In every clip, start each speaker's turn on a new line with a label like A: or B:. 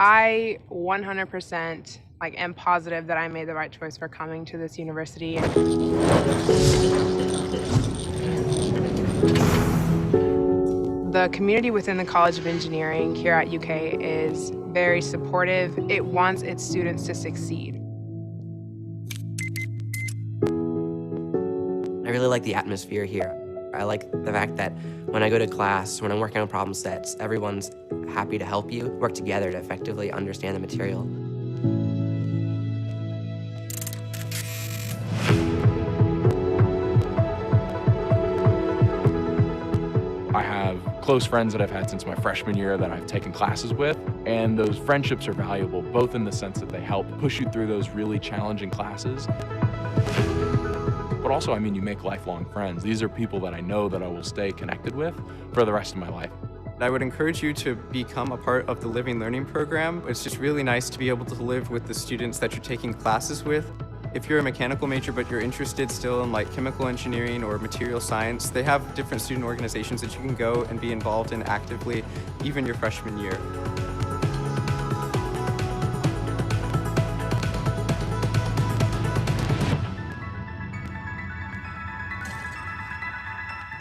A: I 100% am positive that I made the right choice for coming to this university. The community within the College of Engineering here at UK is very supportive. It wants its students to succeed.
B: I really like the atmosphere here. I like the fact that when I go to class, when I'm working on problem sets, everyone's happy to help you work together to effectively understand the material.
C: I have close friends that I've had since my freshman year that I've taken classes with, and those friendships are valuable, both in the sense that they help push you through those really challenging classes, but also, you make lifelong friends. These are people that I know that I will stay connected with for the rest of my life.
D: I would encourage you to become a part of the Living Learning program. It's just really nice to be able to live with the students that you're taking classes with. If you're a mechanical major but you're interested still in chemical engineering or material science, they have different student organizations that you can go and be involved in actively, even your freshman year.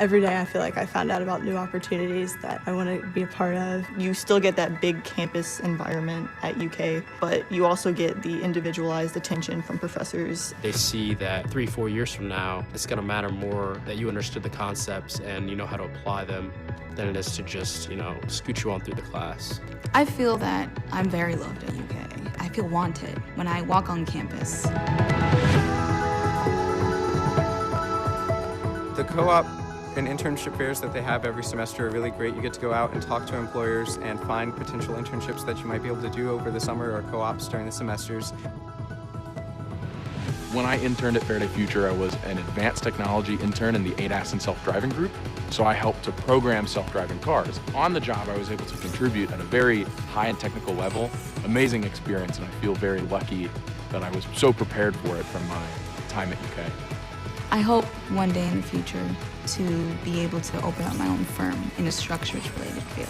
E: Every day I feel like I found out about new opportunities that I want to be a part of. You still get that big campus environment at UK, but you also get the individualized attention from professors.
F: They see that 3-4 years from now, it's going to matter more that you understood the concepts and you know how to apply them than it is to just, scoot you on through the class.
G: I feel that I'm very loved at UK. I feel wanted when I walk on campus.
D: The co-op and internship fairs that they have every semester are really great. You get to go out and talk to employers and find potential internships that you might be able to do over the summer or co-ops during the semesters.
C: When I interned at Faraday Future, I was an advanced technology intern in the ADAS and self-driving group. So I helped to program self-driving cars. On the job, I was able to contribute at a very high and technical level. Amazing experience, and I feel very lucky that I was so prepared for it from my time at UK.
G: I hope one day in the future to be able to open up my own firm in a structures-related field.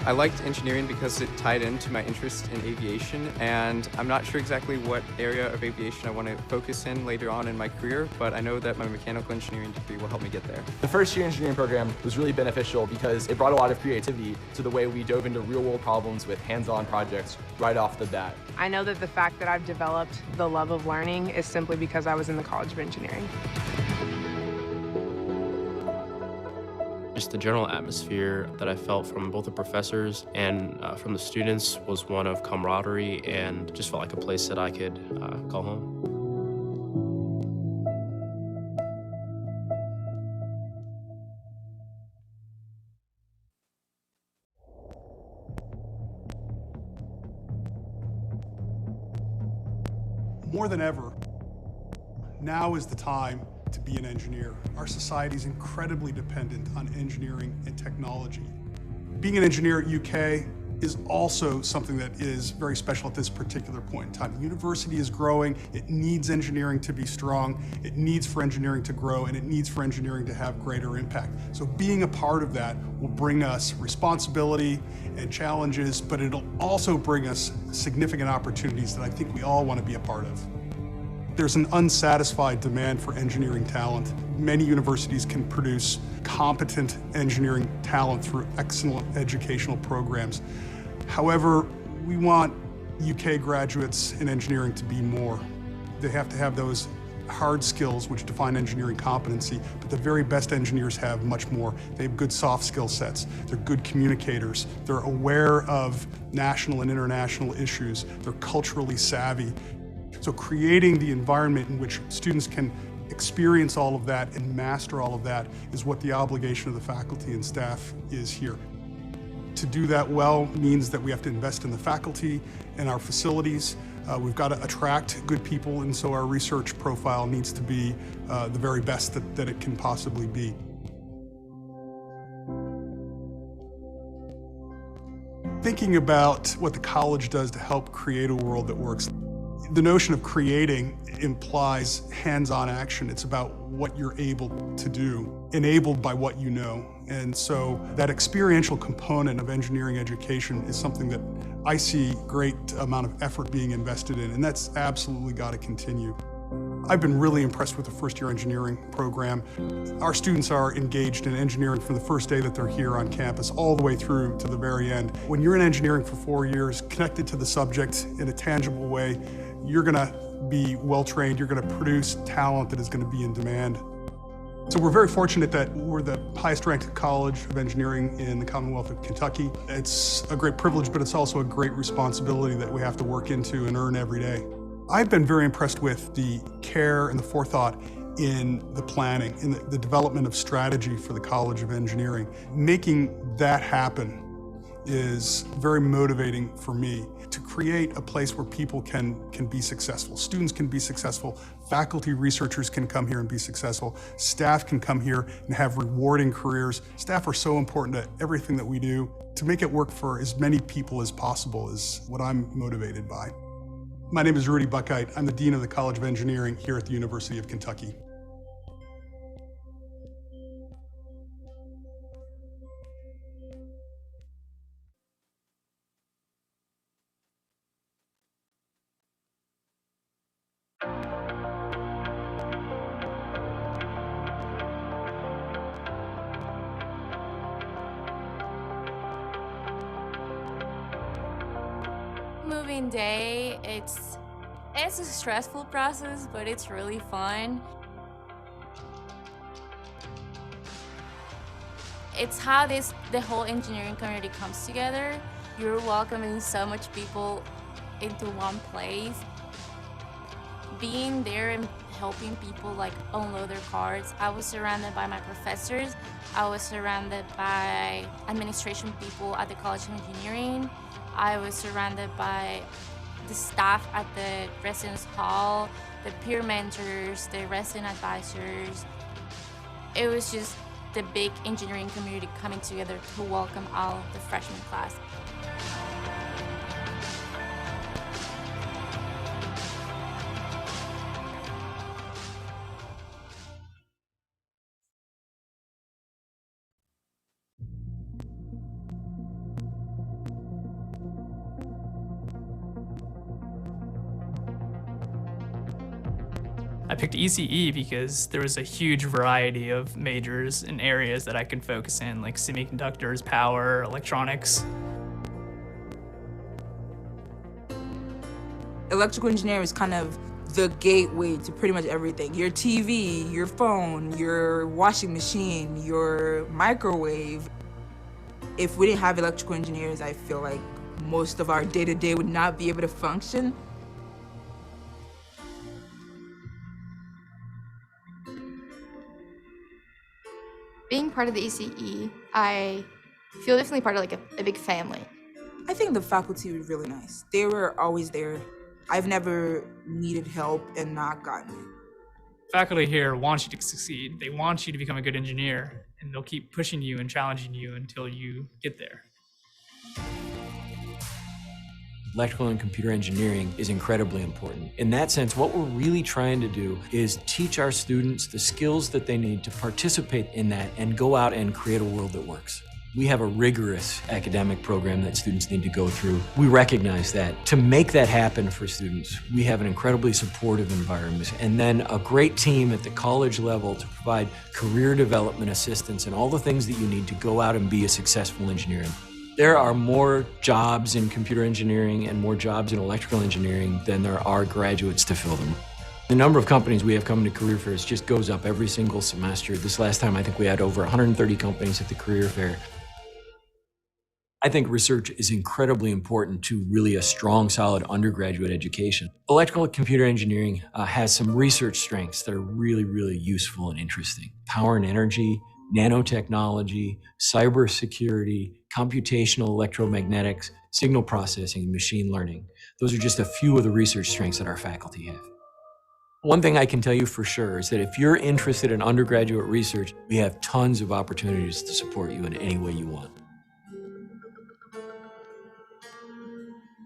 D: I liked engineering because it tied into my interest in aviation, and I'm not sure exactly what area of aviation I want to focus in later on in my career, but I know that my mechanical engineering degree will help me get there.
H: The first year engineering program was really beneficial because it brought a lot of creativity to the way we dove into real-world problems with hands-on projects right off the bat.
A: I know that the fact that I've developed the love of learning is simply because I was in the College of Engineering.
F: Just the general atmosphere that I felt from both the professors and from the students was one of camaraderie and just felt like a place that I could call home.
I: More than ever, now is the time to be an engineer. Our society is incredibly dependent on engineering and technology. Being an engineer at UK is also something that is very special at this particular point in time. The university is growing, it needs engineering to be strong, it needs for engineering to grow, and it needs for engineering to have greater impact. So being a part of that will bring us responsibility and challenges, but it'll also bring us significant opportunities that I think we all want to be a part of. There's an unsatisfied demand for engineering talent. Many universities can produce competent engineering talent through excellent educational programs. However, we want UK graduates in engineering to be more. They have to have those hard skills which define engineering competency, but the very best engineers have much more. They have good soft skill sets. They're good communicators. They're aware of national and international issues. They're culturally savvy. So creating the environment in which students can experience all of that and master all of that is what the obligation of the faculty and staff is here. To do that well means that we have to invest in the faculty and our facilities. We've got to attract good people, and so our research profile needs to be the very best that it can possibly be. Thinking about what the college does to help create a world that works. The notion of creating implies hands-on action. It's about what you're able to do, enabled by what you know. And so that experiential component of engineering education is something that I see great amount of effort being invested in, and that's absolutely got to continue. I've been really impressed with the first-year engineering program. Our students are engaged in engineering from the first day that they're here on campus all the way through to the very end. When you're in engineering for 4 years, connected to the subject in a tangible way, you're going to be well-trained, you're going to produce talent that is going to be in demand. So we're very fortunate that we're the highest-ranked college of engineering in the Commonwealth of Kentucky. It's a great privilege, but it's also a great responsibility that we have to work into and earn every day. I've been very impressed with the care and the forethought in the planning, in the development of strategy for the College of Engineering. Making that happen is very motivating for me to create a place where people can be successful. Students can be successful, faculty, researchers can come here and be successful, staff can come here and have rewarding careers. Staff are so important to everything that we do. To make it work for as many people as possible is what I'm motivated by. My name is Rudy Buckheit. I'm the Dean of the College of Engineering here at the University of Kentucky.
J: Moving day, it's a stressful process, but it's really fun. It's how the whole engineering community comes together. You're welcoming so much people into one place. Being there and helping people like unload their cars. I was surrounded by my professors. I was surrounded by administration people at the College of Engineering. I was surrounded by the staff at the residence hall, the peer mentors, the resident advisors. It was just the big engineering community coming together to welcome all the freshman class.
K: I picked ECE because there was a huge variety of majors and areas that I could focus in, like semiconductors, power, electronics.
G: Electrical engineering is kind of the gateway to pretty much everything. Your TV, your phone, your washing machine, your microwave. If we didn't have electrical engineers, I feel like most of our day-to-day would not be able to function.
L: Being part of the ECE, I feel definitely part of like a big family.
G: I think the faculty were really nice. They were always there. I've never needed help and not gotten it.
K: Faculty here want you to succeed. They want you to become a good engineer, and they'll keep pushing you and challenging you until you get there.
M: Electrical and computer engineering is incredibly important. In that sense, what we're really trying to do is teach our students the skills that they need to participate in that and go out and create a world that works. We have a rigorous academic program that students need to go through. We recognize that. To make that happen for students, we have an incredibly supportive environment and then a great team at the college level to provide career development assistance and all the things that you need to go out and be a successful engineer. There are more jobs in computer engineering and more jobs in electrical engineering than there are graduates to fill them. The number of companies we have coming to career fairs just goes up every single semester. This last time, I think we had over 130 companies at the career fair. I think research is incredibly important to really a strong, solid undergraduate education. Electrical and computer engineering has some research strengths that are really, really useful and interesting. Power and energy, nanotechnology, cybersecurity, computational electromagnetics, signal processing, and machine learning. Those are just a few of the research strengths that our faculty have. One thing I can tell you for sure is that if you're interested in undergraduate research, we have tons of opportunities to support you in any way you want.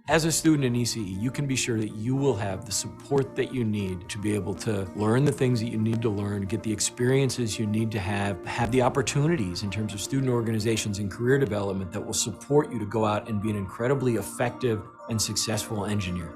M: As a student in ECE, you can be sure that you will have the support that you need to be able to learn the things that you need to learn, get the experiences you need to have the opportunities in terms of student organizations and career development that will support you to go out and be an incredibly effective and successful engineer.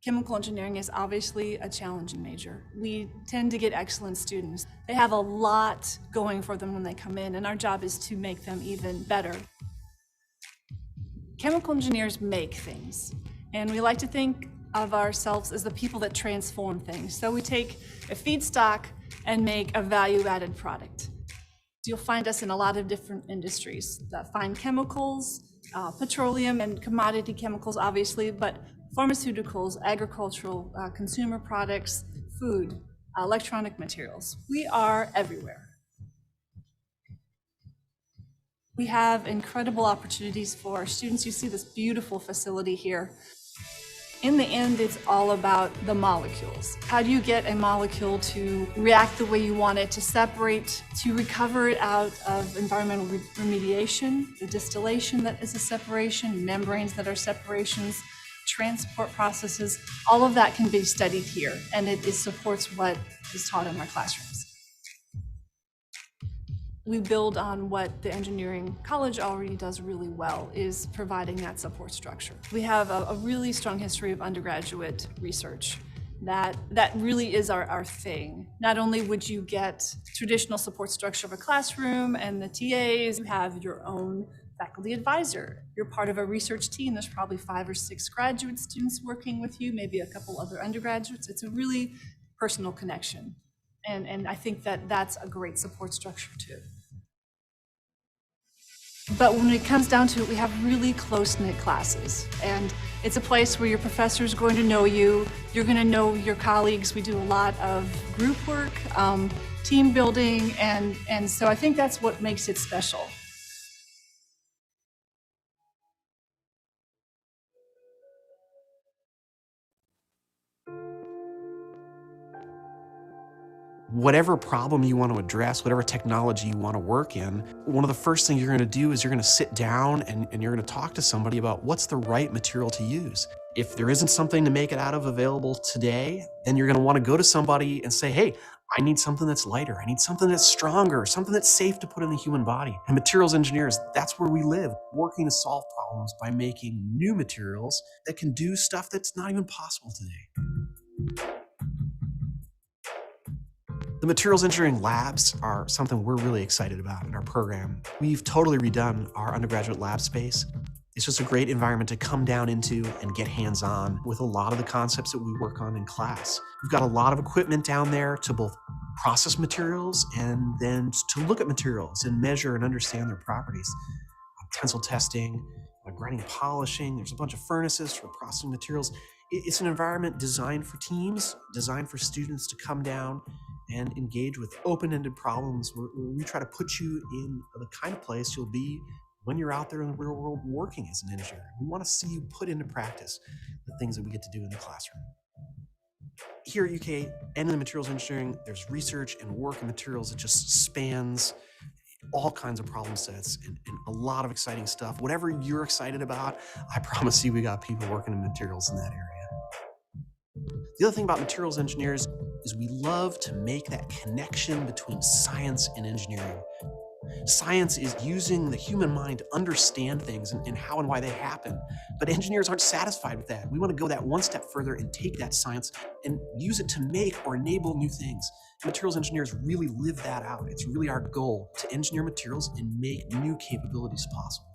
N: Chemical engineering is obviously a challenging major. We tend to get excellent students. They have a lot going for them when they come in, and our job is to make them even better. Chemical engineers make things, and we like to think of ourselves as the people that transform things. So we take a feedstock and make a value-added product. You'll find us in a lot of different industries, fine chemicals, petroleum and commodity chemicals, obviously, but pharmaceuticals, agricultural, consumer products, food, electronic materials. We are everywhere. We have incredible opportunities for our students. You see this beautiful facility here. In the end, it's all about the molecules. How do you get a molecule to react the way you want it, to separate, to recover it out of environmental remediation, the distillation that is a separation, membranes that are separations, transport processes, all of that can be studied here, and it supports what is taught in our classrooms. We build on what the engineering college already does really well, is providing that support structure. We have a really strong history of undergraduate research. That really is our thing. Not only would you get traditional support structure of a classroom and the TAs, you have your own faculty advisor. You're part of a research team. There's probably 5 or 6 graduate students working with you, maybe a couple other undergraduates. It's a really personal connection. And I think that that's a great support structure too. But when it comes down to it, we have really close-knit classes. And it's a place where your professor is going to know you. You're going to know your colleagues. We do a lot of group work, team building, and so I think that's what makes it special.
O: Whatever problem you want to address, whatever technology you want to work in, one of the first things you're going to do is you're going to sit down and you're going to talk to somebody about what's the right material to use. If there isn't something to make it out of available today, then you're going to want to go to somebody and say, hey, I need something that's lighter. I need something that's stronger, something that's safe to put in the human body. And materials engineers, that's where we live, working to solve problems by making new materials that can do stuff that's not even possible today. The materials engineering labs are something we're really excited about in our program. We've totally redone our undergraduate lab space. It's just a great environment to come down into and get hands-on with a lot of the concepts that we work on in class. We've got a lot of equipment down there to both process materials and then to look at materials and measure and understand their properties. Tensile testing, grinding and polishing, there's a bunch of furnaces for processing materials. It's an environment designed for teams, designed for students to come down and engage with open-ended problems where we try to put you in the kind of place you'll be when you're out there in the real world working as an engineer. We want to see you put into practice the things that we get to do in the classroom. Here at UK and in the materials engineering, there's research and work in materials that just spans all kinds of problem sets and a lot of exciting stuff. Whatever you're excited about, I promise you we got people working in materials in that area. The other thing about materials engineers is we love to make that connection between science and engineering. Science is using the human mind to understand things and how and why they happen. But engineers aren't satisfied with that. We want to go that one step further and take that science and use it to make or enable new things. Materials engineers really live that out. It's really our goal to engineer materials and make new capabilities possible.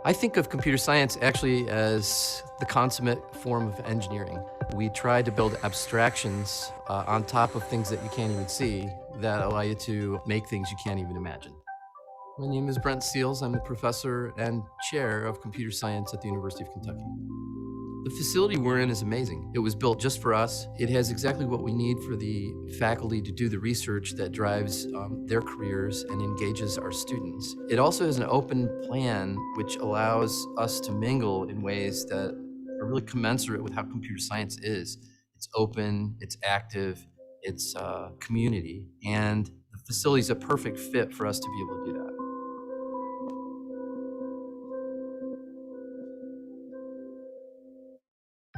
P: I think of computer science actually as the consummate form of engineering. We try to build abstractions on top of things that you can't even see that allow you to make things you can't even imagine. My name is Brent Seals. I'm the professor and chair of computer science at the University of Kentucky. The facility we're in is amazing. It was built just for us. It has exactly what we need for the faculty to do the research that drives their careers and engages our students. It also has an open plan which allows us to mingle in ways that are really commensurate with how computer science is. It's open, it's active, it's community, and the facility is a perfect fit for us to be able to do that.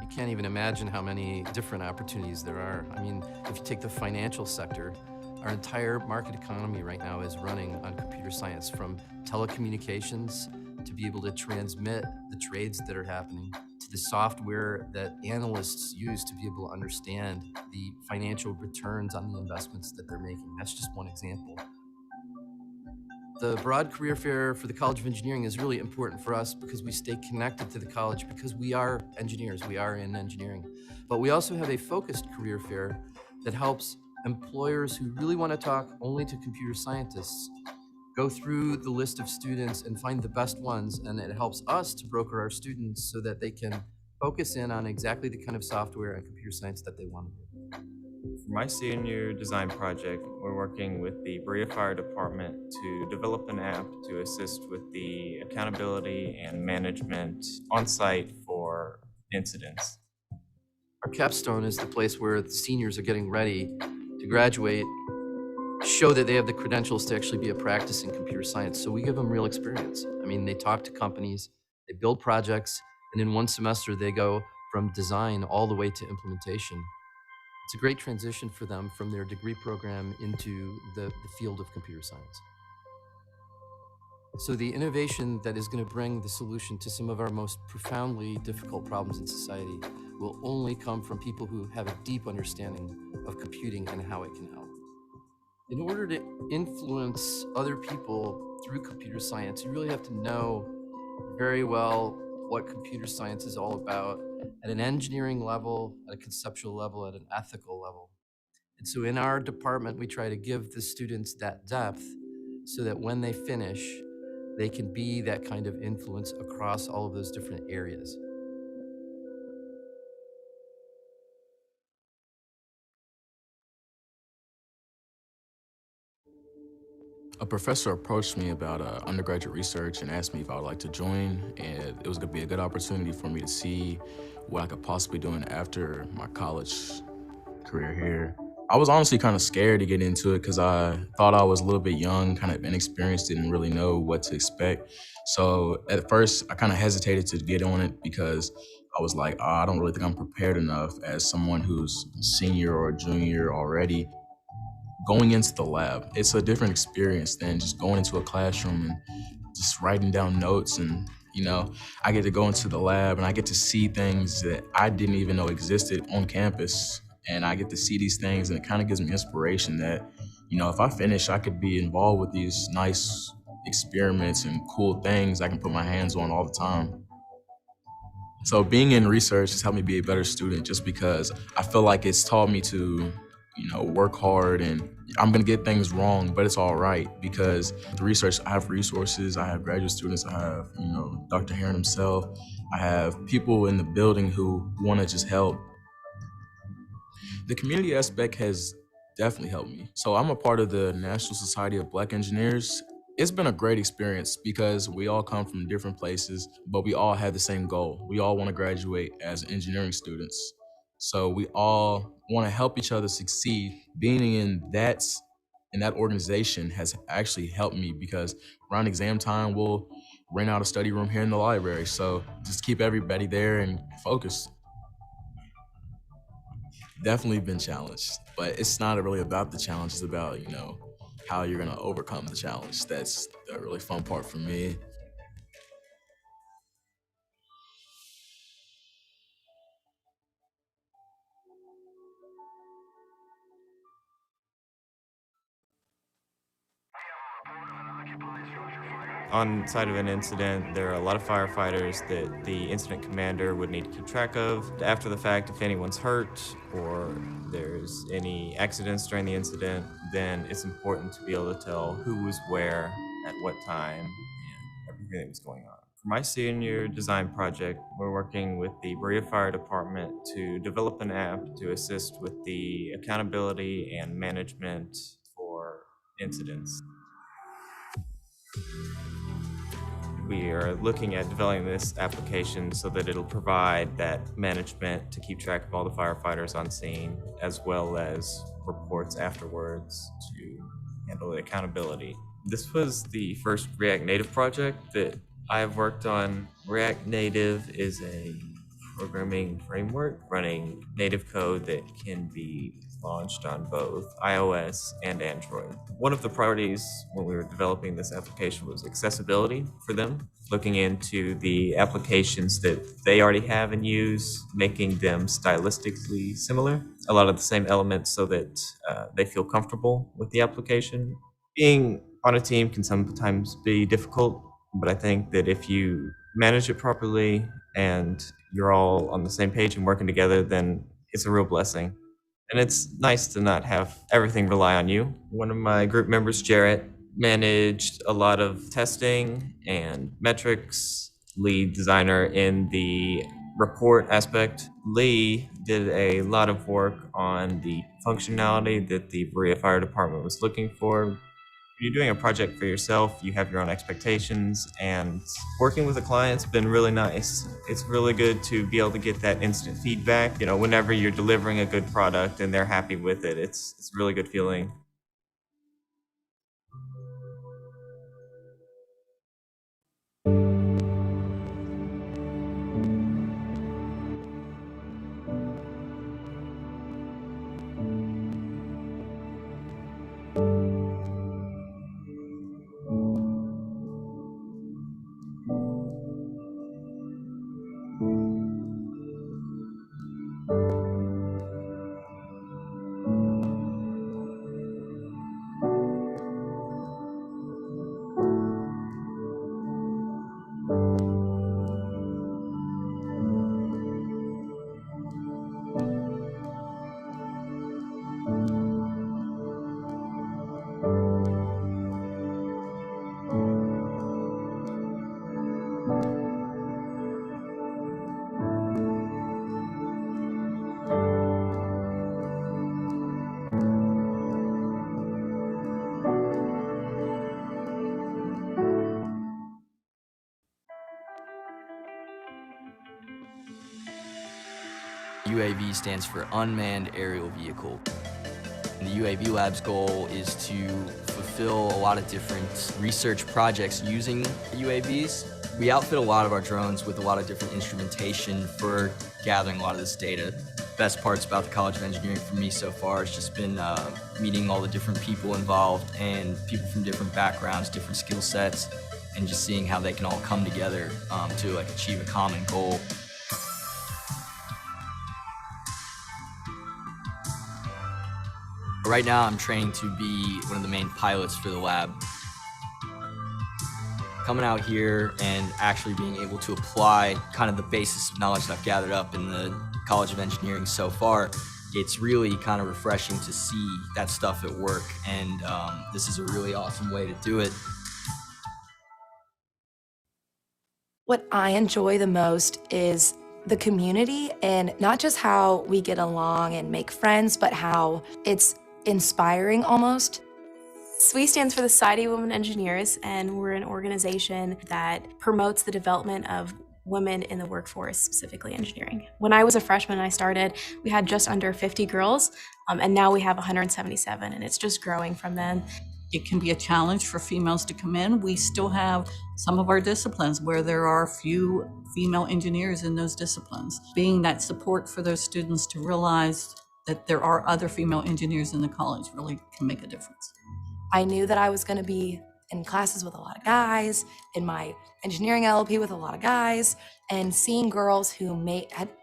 P: You can't even imagine how many different opportunities there are. I mean, if you take the financial sector, our entire market economy right now is running on computer science, from telecommunications to be able to transmit the trades that are happening, to the software that analysts use to be able to understand the financial returns on the investments that they're making. That's just one example. The broad career fair for the College of Engineering is really important for us because we stay connected to the college, because we are engineers, we are in engineering. But we also have a focused career fair that helps employers who really want to talk only to computer scientists go through the list of students and find the best ones, and it helps us to broker our students so that they can focus in on exactly the kind of software and computer science that they want to do.
Q: For my senior design project, we're working with the Berea Fire Department to develop an app to assist with the accountability and management on site for incidents.
P: Our capstone is the place where the seniors are getting ready to graduate, show that they have the credentials to actually be a practicing computer science. So we give them real experience. I mean, they talk to companies, they build projects, and in one semester they go from design all the way to implementation. It's a great transition for them from their degree program into the field of computer science. So the innovation that is going to bring the solution to some of our most profoundly difficult problems in society will only come from people who have a deep understanding of computing and how it can help. In order to influence other people through computer science, you really have to know very well what computer science is all about at an engineering level, at a conceptual level, at an ethical level. And so in our department, we try to give the students that depth so that when they finish, they can be that kind of influence across all of those different areas.
C: A professor approached me about undergraduate research and asked me if I would like to join, and it was going to be a good opportunity for me to see what I could possibly do after my college career here. I was honestly kind of scared to get into it because I thought I was a little bit young, kind of inexperienced, didn't really know what to expect. So at first, I kind of hesitated to get on it because I was like, oh, I don't really think I'm prepared enough as someone who's senior or junior already. Going into the lab, it's a different experience than just going into a classroom and just writing down notes. And, you know, I get to go into the lab and I get to see things that I didn't even know existed on campus. And I get to see these things, and it kind of gives me inspiration that, you know, if I finish, I could be involved with these nice experiments and cool things I can put my hands on all the time. So being in research has helped me be a better student just because I feel like it's taught me to, you know, work hard, and I'm gonna get things wrong, but it's all right because the research, I have resources, I have graduate students, I have, you know, Dr. Heron himself, I have people in the building who wanna just help. The community aspect has definitely helped me. So I'm a part of the National Society of Black Engineers. It's been a great experience because we all come from different places, but we all have the same goal. We all want to graduate as engineering students. So we all want to help each other succeed. Being in that organization has actually helped me because around exam time, we'll rent out a study room here in the library. So just keep everybody there and focused. Definitely been challenged, but it's not really about the challenge. It's about, you know, how you're gonna overcome the challenge. That's the really fun part for me.
Q: On site of an incident, there are a lot of firefighters that the incident commander would need to keep track of. After the fact, if anyone's hurt or there's any accidents during the incident, then it's important to be able to tell who was where at what time, and everything that was going on. For my senior design project, we're working with the Berea Fire Department to develop an app to assist with the accountability and management for incidents. We are looking at developing this application so that it'll provide that management to keep track of all the firefighters on scene, as well as reports afterwards to handle the accountability. This was the first React Native project that I've worked on. React Native is a programming framework running native code that can be launched on both iOS and Android. One of the priorities when we were developing this application was accessibility for them, looking into the applications that they already have and use, making them stylistically similar, a lot of the same elements so that they feel comfortable with the application. Being on a team can sometimes be difficult, but I think that if you manage it properly and you're all on the same page and working together, then it's a real blessing. And it's nice to not have everything rely on you. One of my group members, Jarrett, managed a lot of testing and metrics, lead designer in the report aspect. Lee did a lot of work on the functionality that the Berea Fire Department was looking for. When you're doing a project for yourself, you have your own expectations, and working with a client's been really nice. It's really good to be able to get that instant feedback. You know, whenever you're delivering a good product and they're happy with it, it's a really good feeling.
R: UAV stands for Unmanned Aerial Vehicle. And the UAV Lab's goal is to fulfill a lot of different research projects using UAVs. We outfit a lot of our drones with a lot of different instrumentation for gathering a lot of this data. Best parts about the College of Engineering for me so far has just been meeting all the different people involved and people from different backgrounds, different skill sets, and just seeing how they can all come together to achieve a common goal. Right now, I'm training to be one of the main pilots for the lab. Coming out here and actually being able to apply kind of the basis of knowledge that I've gathered up in the College of Engineering so far, it's really kind of refreshing to see that stuff at work, and this is a really awesome way to do it.
S: What I enjoy the most is the community, and not just how we get along and make friends, but how it's inspiring almost.
T: SWE stands for the Society of Women Engineers, and we're an organization that promotes the development of women in the workforce, specifically engineering. When I was a freshman and I started, we had just under 50 girls, and now we have 177, and it's just growing from then.
U: It can be a challenge for females to come in. We still have some of our disciplines where there are few female engineers in those disciplines. Being that support for those students to realize that there are other female engineers in the college really can make a difference.
S: I knew that I was going to be in classes with a lot of guys, in my engineering LLP with a lot of guys, and seeing girls who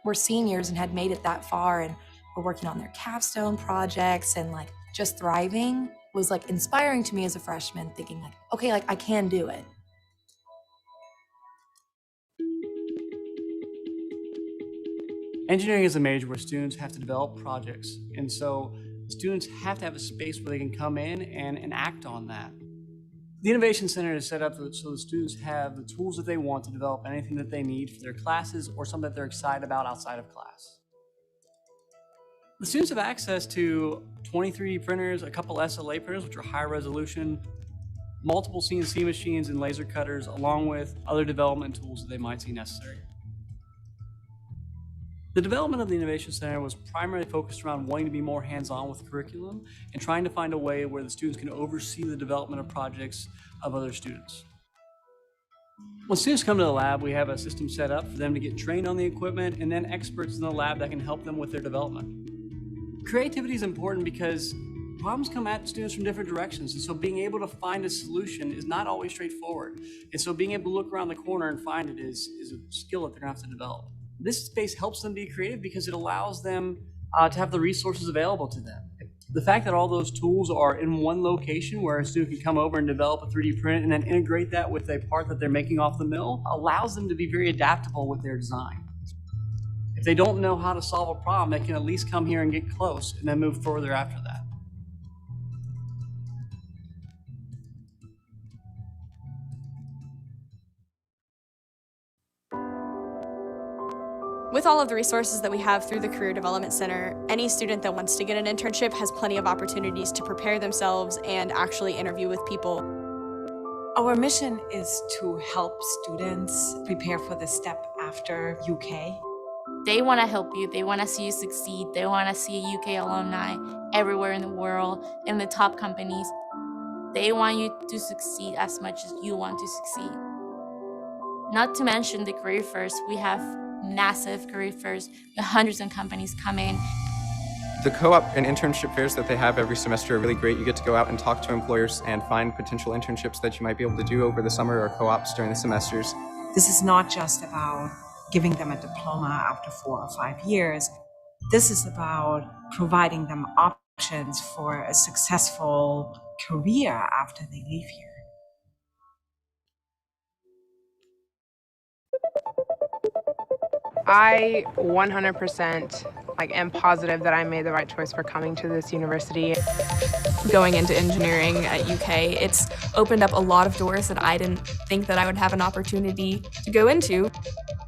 S: were seniors and had made it that far and were working on their capstone projects and like just thriving was like inspiring to me as a freshman, thinking like, okay, like I can do it.
V: Engineering is a major where students have to develop projects, and so students have to have a space where they can come in and act on that. The Innovation Center is set up so the students have the tools that they want to develop anything that they need for their classes or something that they're excited about outside of class. The students have access to 23 printers, a couple SLA printers, which are high resolution, multiple CNC machines and laser cutters, along with other development tools that they might see necessary. The development of the Innovation Center was primarily focused around wanting to be more hands-on with curriculum and trying to find a way where the students can oversee the development of projects of other students. When students come to the lab, we have a system set up for them to get trained on the equipment and then experts in the lab that can help them with their development. Creativity is important because problems come at students from different directions, and so being able to find a solution is not always straightforward. And so being able to look around the corner and find it is a skill that they're gonna have to develop. This space helps them be creative because it allows them to have the resources available to them. The fact that all those tools are in one location where a student can come over and develop a 3D print and then integrate that with a part that they're making off the mill allows them to be very adaptable with their design. If they don't know how to solve a problem, they can at least come here and get close and then move further after that.
T: With all of the resources that we have through the Career Development Center, any student that wants to get an internship has plenty of opportunities to prepare themselves and actually interview with people.
B: Our mission is to help students prepare for the step after UK.
J: They want to help you. They want to see you succeed. They want to see UK alumni everywhere in the world, in the top companies. They want you to succeed as much as you want to succeed. Not to mention the career fairs. We have massive career fairs with hundreds of companies coming.
D: The co-op and internship fairs that they have every semester are really great. You get to go out and talk to employers and find potential internships that you might be able to do over the summer or co-ops during the semesters.
B: This is not just about giving them a diploma after 4 or 5 years. This is about providing them options for a successful career after they leave here.
A: I 100% am positive that I made the right choice for coming to this university.
T: Going into engineering at UK, it's opened up a lot of doors that I didn't think that I would have an opportunity to go into.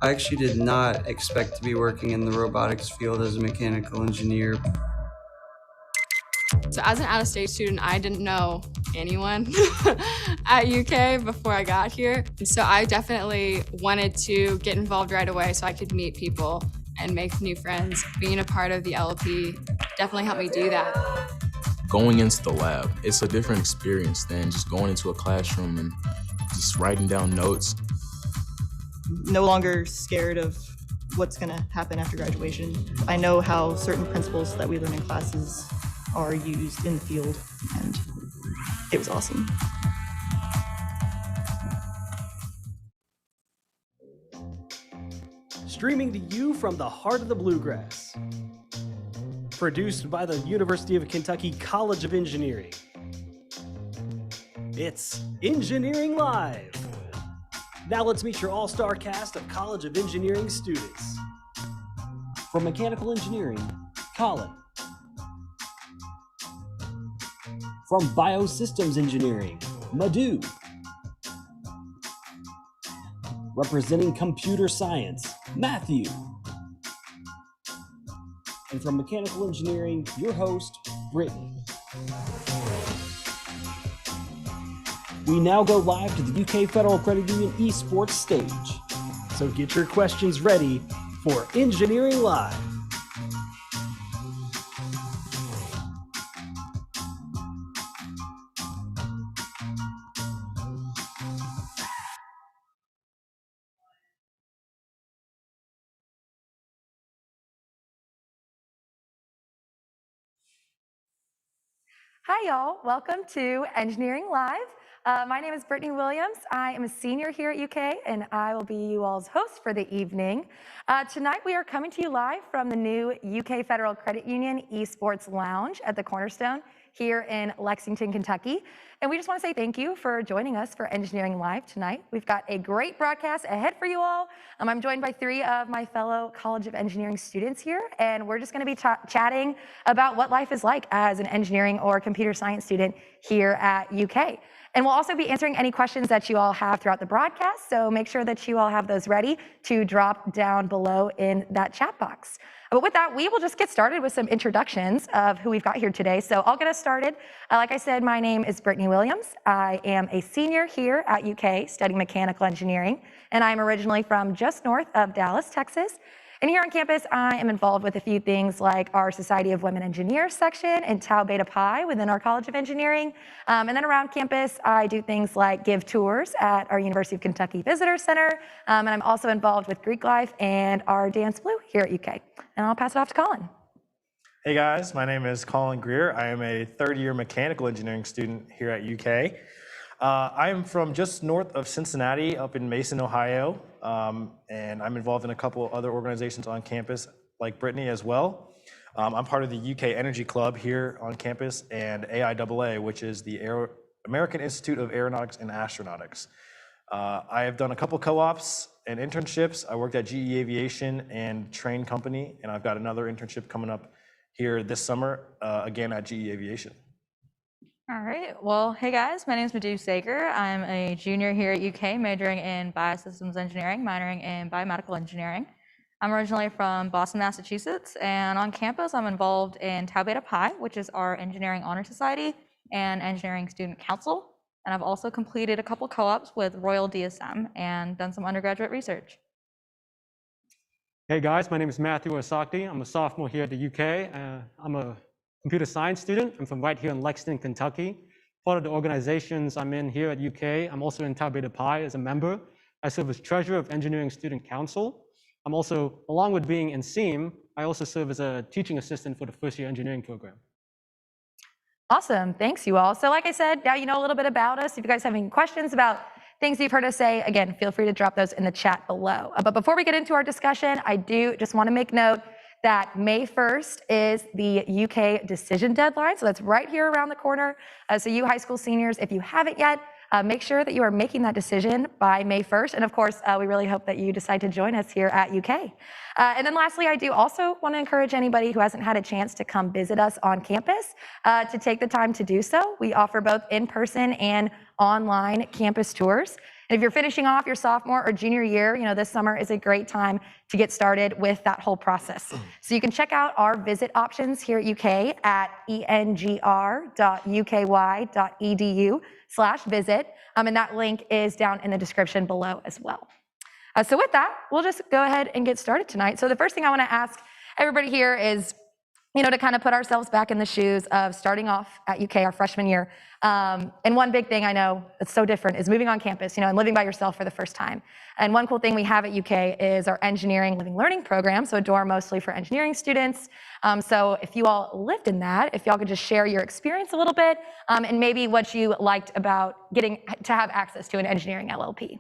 E: I actually did not expect to be working in the robotics field as a mechanical engineer.
W: So as an out-of-state student, I didn't know anyone at UK before I got here. So I definitely wanted to get involved right away so I could meet people and make new friends. Being a part of the LP definitely helped me do that.
C: Going into the lab, it's a different experience than just going into a classroom and just writing down notes.
X: No longer scared of what's gonna happen after graduation. I know how certain principles that we learn in classes are used in the field, and it was awesome.
Y: Streaming to you from the heart of the bluegrass. Produced by the University of Kentucky College of Engineering. It's Engineering Live. Now let's meet your all-star cast of College of Engineering students. From Mechanical Engineering, Colin. From Biosystems Engineering, Madhu. Representing Computer Science, Matthew. And from Mechanical Engineering, your host, Brittany. We now go live to the UK Federal Credit Union eSports stage. So get your questions ready for Engineering Live.
Z: Hi, y'all. Welcome to Engineering Live. My name is Brittany Williams. I am a senior here at UK, and I will be you all's host for the evening. Tonight, we are coming to you live from the new UK Federal Credit Union Esports Lounge at the Cornerstone here in Lexington, Kentucky. And we just want to say thank you for joining us for Engineering Live tonight. We've got a great broadcast ahead for you all. I'm joined by 3 of my fellow College of Engineering students here, and we're just going to be chatting about what life is like as an engineering or computer science student here at UK. And we'll also be answering any questions that you all have throughout the broadcast, so make sure that you all have those ready to drop down below in that chat box. But with that, we will just get started with some introductions of who we've got here today. So I'll get us started. Like I said, my name is Brittany Williams. I am a senior here at UK studying mechanical engineering, and I'm originally from just north of Dallas, Texas. And here on campus, I am involved with a few things like our Society of Women Engineers section and Tau Beta Pi within our College of Engineering. And then around campus, I do things like give tours at our University of Kentucky Visitor Center. And I'm also involved with Greek Life and our Dance Blue here at UK. And I'll pass it off to Colin.
F: Hey guys, my name is Colin Greer. I am a third-year mechanical engineering student here at UK. I am from just north of Cincinnati, up in Mason, Ohio, and I'm involved in a couple other organizations on campus, like Brittany as well. I'm part of the UK Energy Club here on campus, and AIAA, which is the American Institute of Aeronautics and Astronautics. I have done a couple co-ops and internships. I worked at GE Aviation and Train Company, and I've got another internship coming up here this summer, again at GE Aviation.
G: All right, well, hey guys, my name is Madhu Sager. I'm a junior here at UK, majoring in biosystems engineering, minoring in biomedical engineering. I'm originally from Boston, Massachusetts, and on campus I'm involved in Tau Beta Pi, which is our engineering honor society and engineering student council. And I've also completed a couple co-ops with Royal DSM and done some undergraduate research.
H: Hey guys, my name is Matthew Osakti. I'm a sophomore here at the UK. I'm a computer science student. I'm from right here in Lexington, Kentucky. Part of the organizations I'm in here at UK, I'm also in Tau Beta Pi as a member. I serve as treasurer of Engineering Student Council. I'm also, along with being in SEAM, I also serve as a teaching assistant for the first year engineering program.
Z: Awesome, thanks you all. So like I said, now you know a little bit about us. If you guys have any questions about things you've heard us say, again, feel free to drop those in the chat below. But before we get into our discussion, I do just want to make note that May 1st is the UK decision deadline. So that's right here around the corner. So you high school seniors, if you haven't yet, make sure that you are making that decision by May 1st. And of course, we really hope that you decide to join us here at UK. And then lastly, I do also want to encourage anybody who hasn't had a chance to come visit us on campus to take the time to do so. We offer both in-person and online campus tours. And if you're finishing off your sophomore or junior year, you know, this summer is a great time to get started with that whole process. So you can check out our visit options here at UK at engr.uky.edu/visit. And that link is down in the description below as well. So with that, we'll just go ahead and get started tonight. So the first thing I want to ask everybody here is, you know, to kind of put ourselves back in the shoes of starting off at UK our freshman year. And one big thing I know that's so different is moving on campus, you know, and living by yourself for the first time. And one cool thing we have at UK is our engineering living learning program, so a dorm mostly for engineering students. So if you all lived in that, if y'all could just share your experience a little bit, and maybe what you liked about getting to have access to an engineering LLP.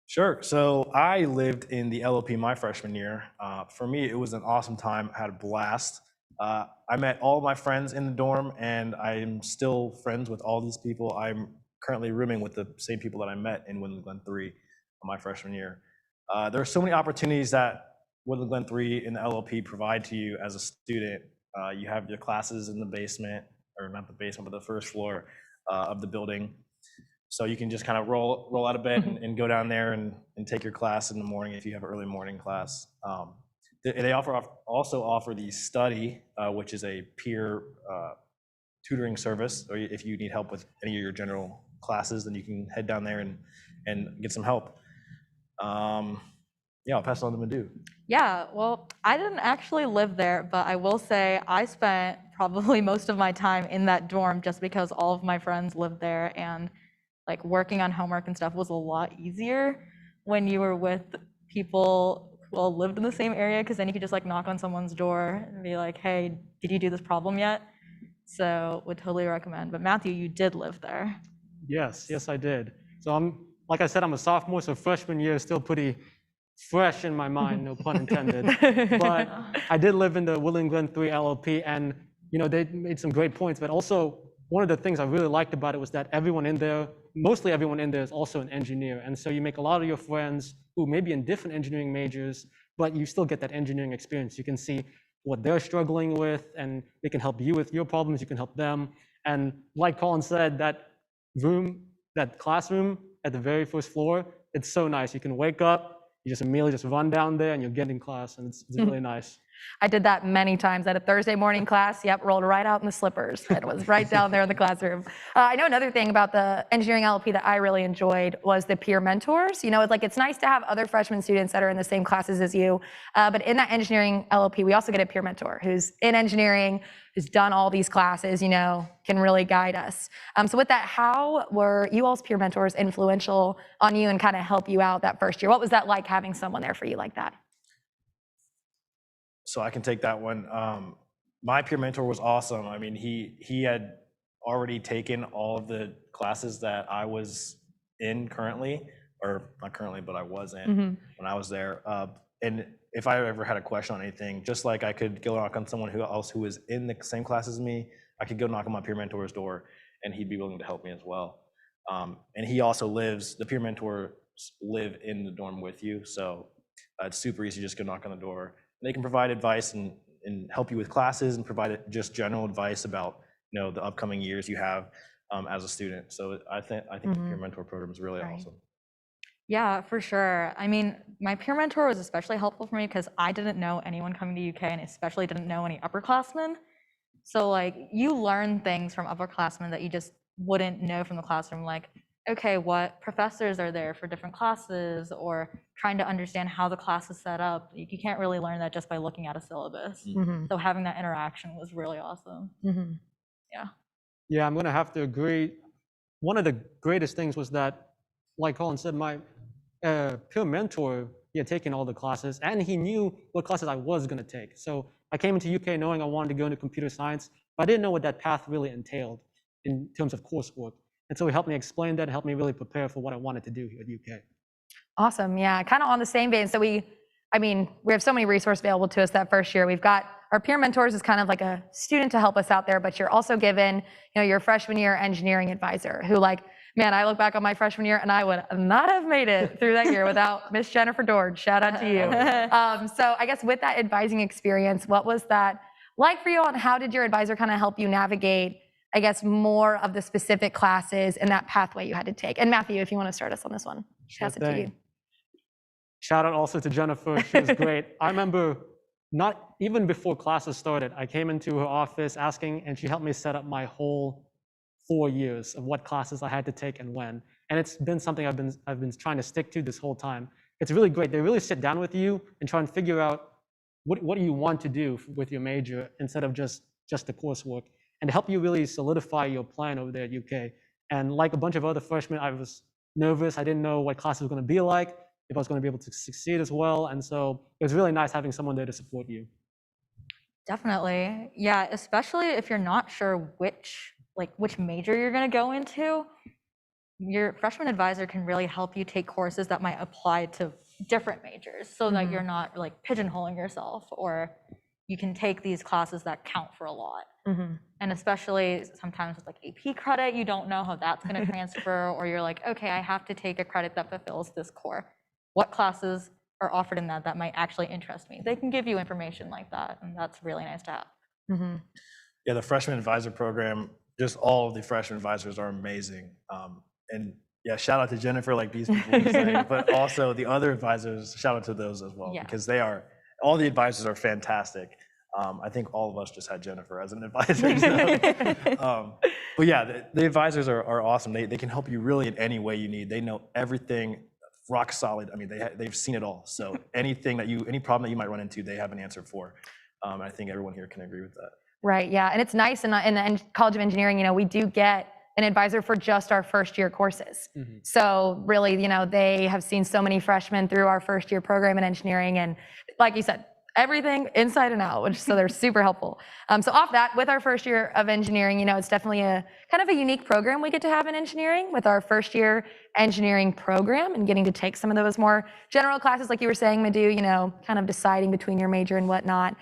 F: Sure. So I lived in the LLP my freshman year. For me, it was an awesome time. I had a blast. I met all my friends in the dorm, and I'm still friends with all these people. I'm currently rooming with the same people that I met in Woodland Glen 3 my freshman year. There are so many opportunities that Woodland Glen 3 and the LLP provide to you as a student. You have your classes in the basement, or not the basement, but the first floor of the building. So you can just kind of roll out of bed and go down there and take your class in the morning if you have an early morning class. They also offer the study, which is a peer tutoring service. Or if you need help with any of your general classes, then you can head down there and get some help. Yeah, I'll pass it on to Madhu.
G: Yeah, well, I didn't actually live there, but I will say I spent probably most of my time in that dorm just because all of my friends lived there, and like working on homework and stuff was a lot easier when you were with people who all lived in the same area, because then you could just like knock on someone's door and be like, hey, did you do this problem yet? So would totally recommend. But Matthew, you did live there.
H: Yes, I did. So like I said, I'm a sophomore, so freshman year is still pretty fresh in my mind, no pun intended. But I did live in the Woodland Glen 3 LLP, and you know, they made some great points, but also one of the things I really liked about it was that everyone in there, mostly everyone in there, is also an engineer. And so you make a lot of your friends who may be in different engineering majors, but you still get that engineering experience. You can see what they're struggling with, and they can help you with your problems, you can help them. And like Colin said, that room, that classroom at the very first floor, it's so nice. You can wake up, you just immediately just run down there and you'll get in class, and it's really nice.
Z: I did that many times at a Thursday morning class. Yep, rolled right out in the slippers. It was right down there in the classroom. I know another thing about the engineering LLP that I really enjoyed was the peer mentors. You know, it's nice to have other freshman students that are in the same classes as you. But in that engineering LLP, we also get a peer mentor who's in engineering, who's done all these classes, you know, can really guide us. So with that, how were you all's peer mentors influential on you and kind of help you out that first year? What was that like having someone there for you like that?
F: So I can take that one. My peer mentor was awesome. I mean, he had already taken all of the classes that I was in currently, or not currently, but I was in when I was there. And if I ever had a question on anything, just like I could go knock on someone else who was in the same class as me, I could go knock on my peer mentor's door and he'd be willing to help me as well. And he also the peer mentors live in the dorm with you. So it's super easy to just go knock on the door. They can provide advice and help you with classes and provide just general advice about, you know, the upcoming years you have as a student. So I think the peer mentor program is really awesome.
G: Yeah, for sure. I mean, my peer mentor was especially helpful for me because I didn't know anyone coming to UK and especially didn't know any upperclassmen. So like you learn things from upperclassmen that you just wouldn't know from the classroom, like, okay, what professors are there for different classes, or trying to understand how the class is set up. You can't really learn that just by looking at a syllabus. So having that interaction was really awesome. Yeah.
H: Yeah, I'm gonna have to agree. One of the greatest things was that, like Colin said, my peer mentor, he had taken all the classes and he knew what classes I was gonna take. So I came into UK knowing I wanted to go into computer science, but I didn't know what that path really entailed in terms of coursework. And so he helped me explain that, helped me really prepare for what I wanted to do here at UK.
Z: Awesome. Yeah, kind of on the same vein. So we have so many resources available to us that first year. We've got our peer mentors is kind of like a student to help us out there, but you're also given, you know, your freshman year engineering advisor who, like, man, I look back on my freshman year and I would not have made it through that year without Miss Jennifer Dorge. Shout out to you. So I guess with that advising experience, what was that like for you, and how did your advisor kind of help you navigate, I guess, more of the specific classes and that pathway you had to take? And Matthew, if you want to start us on this one, pass it to you.
H: Shout out also to Jennifer, she was great. I remember not even before classes started, I came into her office asking, and she helped me set up my whole 4 years of what classes I had to take and when. And it's been something I've been trying to stick to this whole time. It's really great. They really sit down with you and try and figure out what do you want to do with your major instead of just the coursework, and help you really solidify your plan over there at UK. And like a bunch of other freshmen, I was nervous. I didn't know what class was going to be like, if I was going to be able to succeed as well. And so it was really nice having someone there to support you.
G: Definitely. Yeah, especially if you're not sure which major you're going to go into. Your freshman advisor can really help you take courses that might apply to different majors so that you're not like pigeonholing yourself, or you can take these classes that count for a lot. And especially sometimes with like AP credit, you don't know how that's going to transfer, or you're like, okay, I have to take a credit that fulfills this core. What classes are offered in that might actually interest me? They can give you information like that, and that's really nice to have.
F: Yeah, the freshman advisor program, just all of the freshman advisors are amazing. And yeah, shout out to Jennifer, like these people were saying, but also the other advisors, shout out to those as well, because all the advisors are fantastic. I think all of us just had Jennifer as an advisor. So. But yeah, the advisors are awesome. They can help you really in any way you need. They know everything, rock solid. I mean, they've seen it all. So any problem that you might run into, they have an answer for. I think everyone here can agree with that.
Z: Right, yeah, and it's nice in the College of Engineering, you know, we do get an advisor for just our first year courses. So really, you know, they have seen so many freshmen through our first year program in engineering, and like you said, everything inside and out, so they're super helpful. So off that, with our first year of engineering, you know, it's definitely a kind of a unique program we get to have in engineering with our first year engineering program, and getting to take some of those more general classes, like you were saying, Madhu, you know, kind of deciding between your major and whatnot.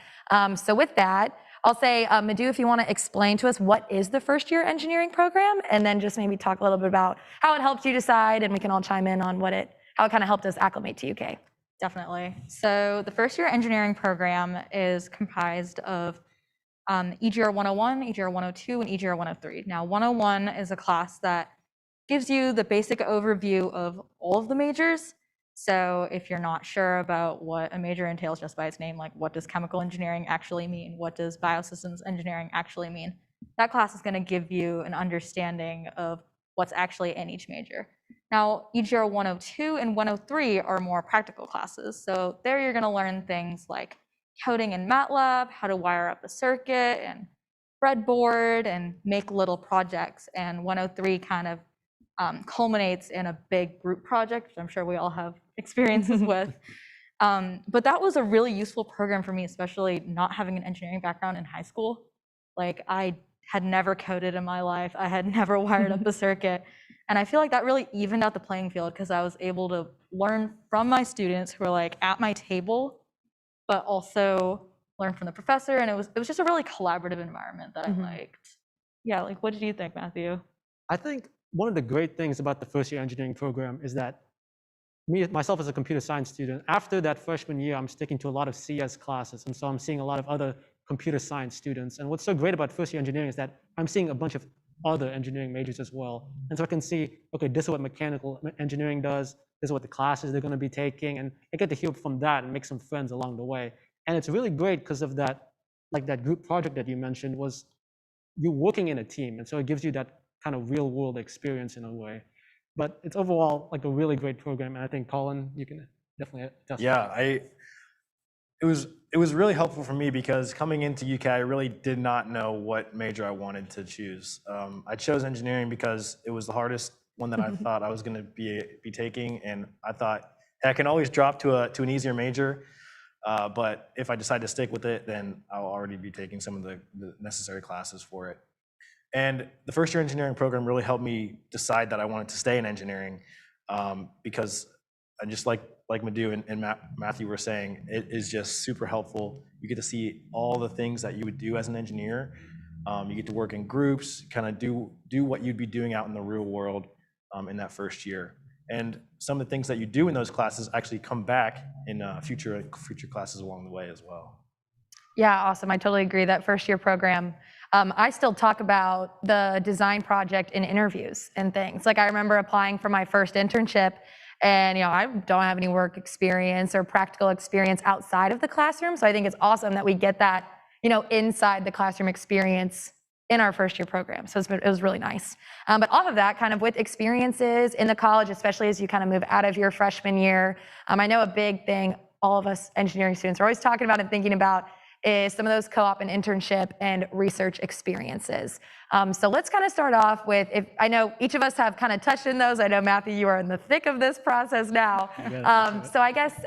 Z: So with that, I'll say, Madhu, if you want to explain to us what is the first year engineering program, and then just maybe talk a little bit about how it helped you decide, and we can all chime in on how it kind of helped us acclimate to UK.
G: Definitely. So the first year engineering program is comprised of EGR 101, EGR 102, and EGR 103. Now 101 is a class that gives you the basic overview of all of the majors. So if you're not sure about what a major entails just by its name, like what does chemical engineering actually mean? What does biosystems engineering actually mean? That class is going to give you an understanding of what's actually in each major. Now, EGR 102 and 103 are more practical classes. So there you're going to learn things like coding in MATLAB, how to wire up a circuit and breadboard and make little projects. And 103 kind of culminates in a big group project, which I'm sure we all have experiences with. But that was a really useful program for me, especially not having an engineering background in high school. Like I had never coded in my life. I had never wired up a circuit. And I feel like that really evened out the playing field because I was able to learn from my students who were like at my table, but also learn from the professor. And it was just a really collaborative environment that I liked. Yeah, like what did you think, Matthew?
H: I think one of the great things about the first year engineering program is that myself as a computer science student, after that freshman year, I'm sticking to a lot of CS classes. And so I'm seeing a lot of other computer science students. And what's so great about first year engineering is that I'm seeing a bunch of other engineering majors as well. And so I can see, okay, this is what mechanical engineering does. This is what the classes they're going to be taking. And I get to hear from that and make some friends along the way. And it's really great because of that, like that group project that you mentioned was you're working in a team. And so it gives you that kind of real world experience in a way. But it's overall like a really great program. And I think Colin, you can definitely attest.
F: Yeah, it was really helpful for me because coming into UK, I really did not know what major I wanted to choose. I chose engineering because it was the hardest one that I thought I was going to be taking, and I thought, hey, I can always drop to an easier major. But if I decide to stick with it, then I'll already be taking some of the necessary classes for it. And the first year engineering program really helped me decide that I wanted to stay in engineering because I just like Madhu and Matthew were saying, it is just super helpful. You get to see all the things that you would do as an engineer. You get to work in groups, kind of do what you'd be doing out in the real world in that first year. And some of the things that you do in those classes actually come back in future classes along the way as well.
Z: Yeah, awesome. I totally agree. That first year program, I still talk about the design project in interviews and things. Like I remember applying for my first internship and I don't have any work experience or practical experience outside of the classroom. So I think it's awesome that we get that, inside the classroom experience in our first year program. So it was really nice. But off of that, kind of with experiences in the college, especially as you kind of move out of your freshman year, I know a big thing all of us engineering students are always talking about and thinking about is some of those co-op and internship and research experiences. So let's kind of start off with, I know each of us have kind of touched in those. I know, Matthew, you are in the thick of this process now. So I guess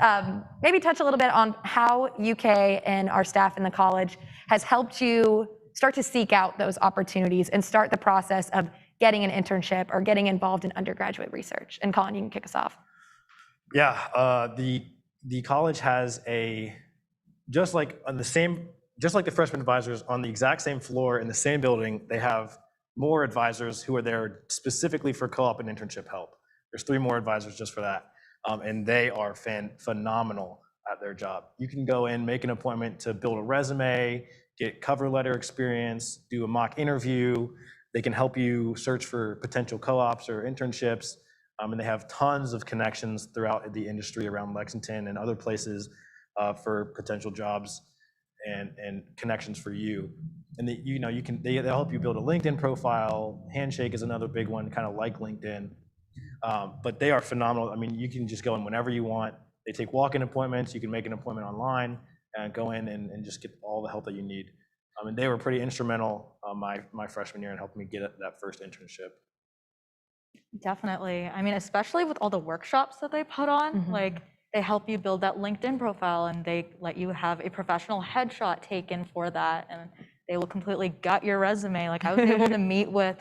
Z: maybe touch a little bit on how UK and our staff in the college has helped you start to seek out those opportunities and start the process of getting an internship or getting involved in undergraduate research. And Colin, you can kick us off.
F: Yeah, the college has just like the freshman advisors on the exact same floor in the same building, they have more advisors who are there specifically for co-op and internship help. There's 3 more advisors just for that. And they are phenomenal at their job. You can go in, make an appointment to build a resume, get cover letter experience, do a mock interview. They can help you search for potential co-ops or internships. And they have tons of connections throughout the industry around Lexington and other places for potential jobs and connections for you. And they'll help you build a LinkedIn profile. Handshake is another big one, kind of like LinkedIn. But they are phenomenal. I mean, you can just go in whenever you want. They take walk-in appointments. You can make an appointment online and go in and just get all the help that you need. And they were pretty instrumental my freshman year in helping me get that first internship.
G: Definitely. I mean, especially with all the workshops that they put on, like they help you build that LinkedIn profile and they let you have a professional headshot taken for that. And they will completely gut your resume. Like I was able to meet with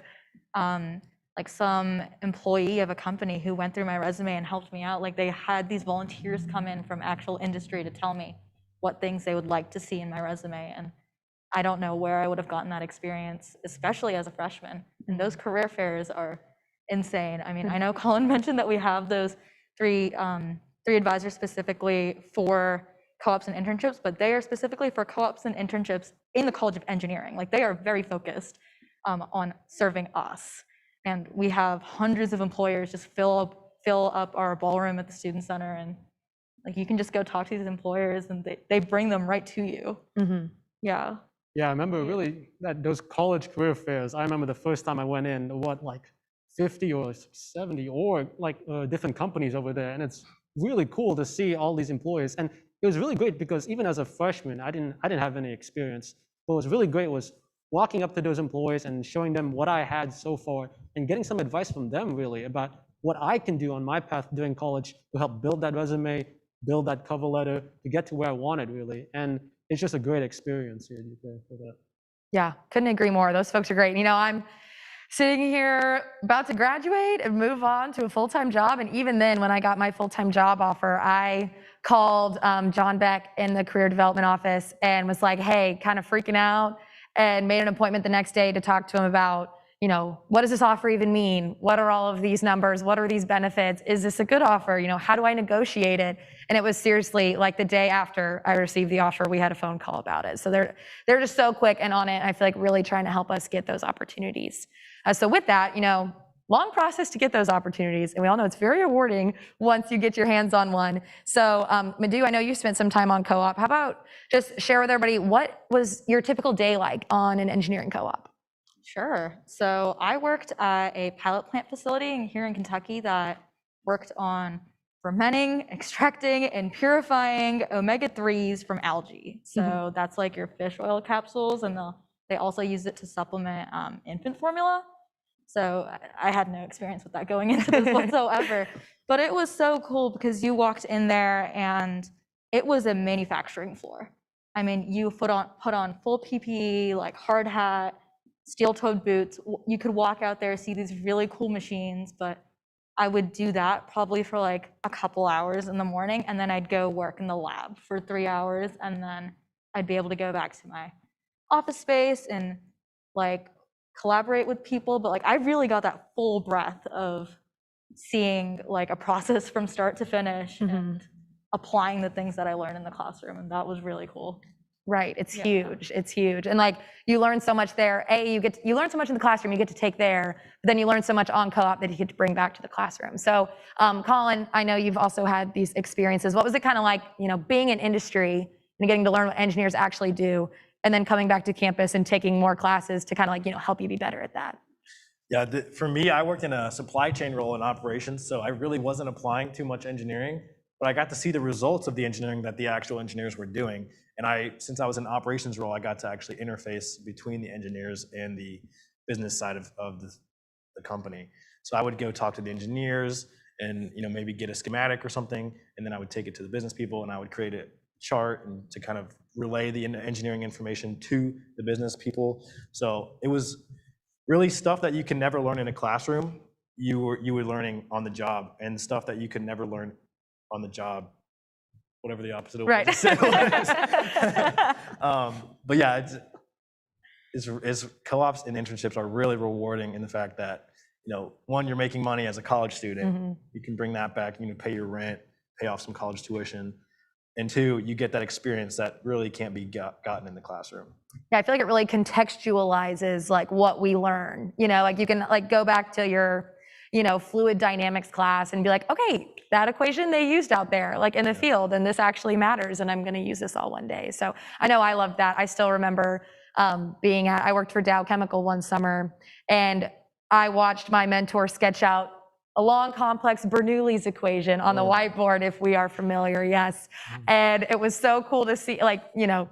G: like some employee of a company who went through my resume and helped me out. Like they had these volunteers come in from actual industry to tell me what things they would like to see in my resume. And I don't know where I would have gotten that experience, especially as a freshman. And those career fairs are insane. I mean, I know Colin mentioned that we have those three advisors specifically for co-ops and internships, but they are specifically for co-ops and internships in the College of Engineering. Like they are very focused on serving us. And we have hundreds of employers just fill up our ballroom at the Student Center, and like you can just go talk to these employers and they bring them right to you. Yeah.
H: Yeah, I remember really those college career fairs. I remember the first time I went in, like 50 or 70 or like different companies over there. And it's really cool to see all these employees. And it was really great because even as a freshman, I didn't have any experience. What was really great was walking up to those employees and showing them what I had so far and getting some advice from them really about what I can do on my path during college to help build that resume, build that cover letter to get to where I wanted really. And it's just a great experience here for that.
Z: Yeah, couldn't agree more. Those folks are great. You know, I'm sitting here about to graduate and move on to a full-time job. And even then, when I got my full-time job offer, I called John Beck in the career development office and was like, hey, kind of freaking out, and made an appointment the next day to talk to him about, you know, what does this offer even mean? What are all of these numbers? What are these benefits? Is this a good offer? You know, how do I negotiate it? And it was seriously like the day after I received the offer, we had a phone call about it. So they're just so quick and on it. I feel like really trying to help us get those opportunities. So with that, you know, long process to get those opportunities. And we all know it's very rewarding once you get your hands on one. So Madhu, I know you spent some time on co-op. How about just share with everybody, what was your typical day like on an engineering co-op?
G: Sure. So I worked at a pilot plant facility here in Kentucky that worked on fermenting, extracting, and purifying omega-3s from algae. So that's like your fish oil capsules, and they also use it to supplement infant formula. So I had no experience with that going into this whatsoever. But it was so cool because you walked in there and it was a manufacturing floor. I mean, you put on full PPE, like hard hat, steel-toed boots. You could walk out there, see these really cool machines, but I would do that probably for like a couple hours in the morning, and then I'd go work in the lab for 3 hours, and then I'd be able to go back to my office space and like collaborate with people. But like I really got that full breadth of seeing like a process from start to finish and applying the things that I learned in the classroom, and that was really cool.
Z: Right, it's huge. It's huge, and like you learn so much there. You learn so much in the classroom you get to take there, but then you learn so much on co-op that you get to bring back to the classroom. So, Colin, I know you've also had these experiences. What was it kind of like, you know, being in industry and getting to learn what engineers actually do, and then coming back to campus and taking more classes to kind of like, you know, help you be better at that?
F: Yeah, for me, I worked in a supply chain role in operations, so I really wasn't applying too much engineering, but I got to see the results of the engineering that the actual engineers were doing. And since I was in an operations role, I got to actually interface between the engineers and the business side of the company. So I would go talk to the engineers and, you know, maybe get a schematic or something, and then I would take it to the business people and I would create a chart and to kind of relay the engineering information to the business people. So it was really stuff that you can never learn in a classroom. You were learning on the job, and stuff that you could never learn on the job, whatever the opposite of what you said was. But yeah, it's co-ops and internships are really rewarding in the fact that, you know, one, you're making money as a college student. You can bring that back, you know, pay your rent, pay off some college tuition. And two, you get that experience that really can't be gotten in the classroom.
Z: Yeah, I feel like it really contextualizes like what we learn. You know, like you can like go back to your, you know, fluid dynamics class and be like, okay, that equation they used out there, like in the field, and this actually matters, and I'm going to use this all one day. So I know I loved that. I still remember I worked for Dow Chemical one summer, and I watched my mentor sketch out a long, complex Bernoulli's equation on the whiteboard, if we are familiar, yes. And it was so cool to see, like, you know,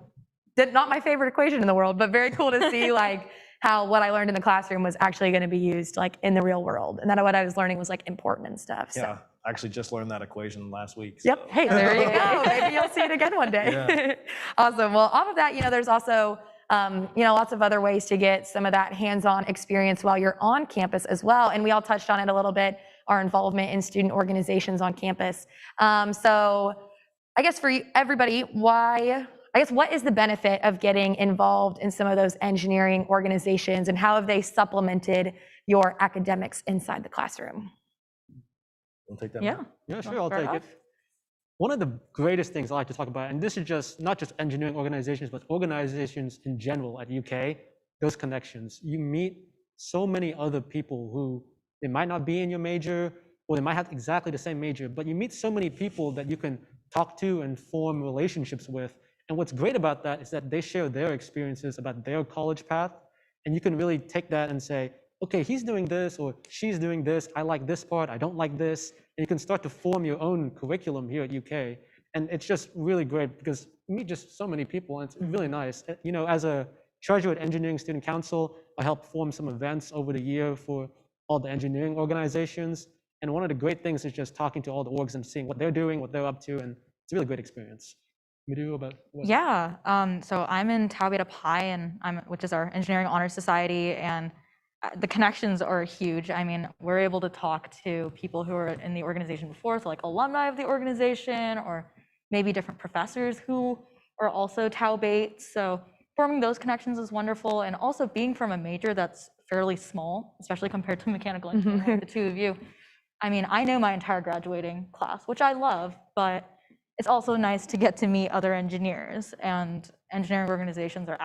Z: not my favorite equation in the world, but very cool to see, like, how what I learned in the classroom was actually going to be used, like, in the real world. And that what I was learning was, like, important and stuff. So.
F: Yeah, I actually just learned that equation last week. So.
Z: Yep, hey, there you go. Maybe you'll see it again one day.
F: Yeah.
Z: Awesome. Well, off of that, you know, there's also, you know, lots of other ways to get some of that hands-on experience while you're on campus as well. And we all touched on it a little bit, our involvement in student organizations on campus. So I guess for everybody, what is the benefit of getting involved in some of those engineering organizations, and how have they supplemented your academics inside the classroom?
F: We'll take that.
H: Yeah, sure, I'll take it. One of the greatest things I like to talk about, and this is just not just engineering organizations, but organizations in general at UK, those connections. You meet so many other people who they might not be in your major, or they might have exactly the same major, but you meet so many people that you can talk to and form relationships with. And what's great about that is that they share their experiences about their college path, and you can really take that and say, okay, he's doing this or she's doing this, I like this part, I don't like this, and you can start to form your own curriculum here at UK. And it's just really great because you meet just so many people, and it's really nice. You know, as a treasurer at Engineering Student Council, I helped form some events over the year for all the engineering organizations. And one of the great things is just talking to all the orgs and seeing what they're doing, what they're up to, and it's a really great experience. Madhu, about what?
G: Yeah, so I'm in Tau Beta Pi, and which is our Engineering Honor Society, and the connections are huge. I mean, we're able to talk to people who are in the organization before, so like alumni of the organization, or maybe different professors who are also Tau Beta. So forming those connections is wonderful, and also being from a major that's fairly small, especially compared to mechanical engineering, the two of you. I mean, I know my entire graduating class, which I love, but it's also nice to get to meet other engineers, and engineering organizations are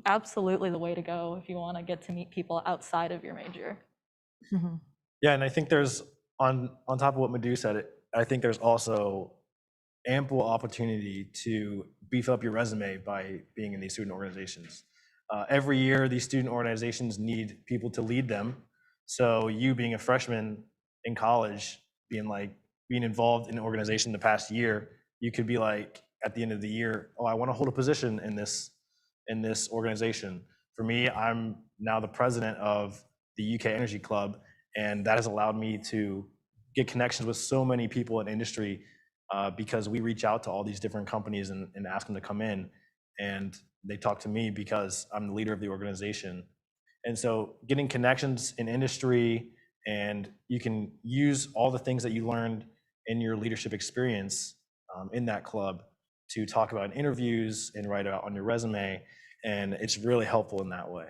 G: absolutely the way to go if you want to get to meet people outside of your major.
F: Yeah, and I think there's, on top of what Madhu said, I think there's also ample opportunity to beef up your resume by being in these student organizations. Every year, these student organizations need people to lead them. So you being a freshman in college, being involved in an organization the past year, you could be like, at the end of the year, oh, I want to hold a position in this organization. For me, I'm now the president of the UK Energy Club, and that has allowed me to get connections with so many people in industry because we reach out to all these different companies and ask them to come in, and they talk to me because I'm the leader of the organization. And so getting connections in industry, and you can use all the things that you learned in your leadership experience in that club to talk about in interviews and write out on your resume, and it's really helpful in that way.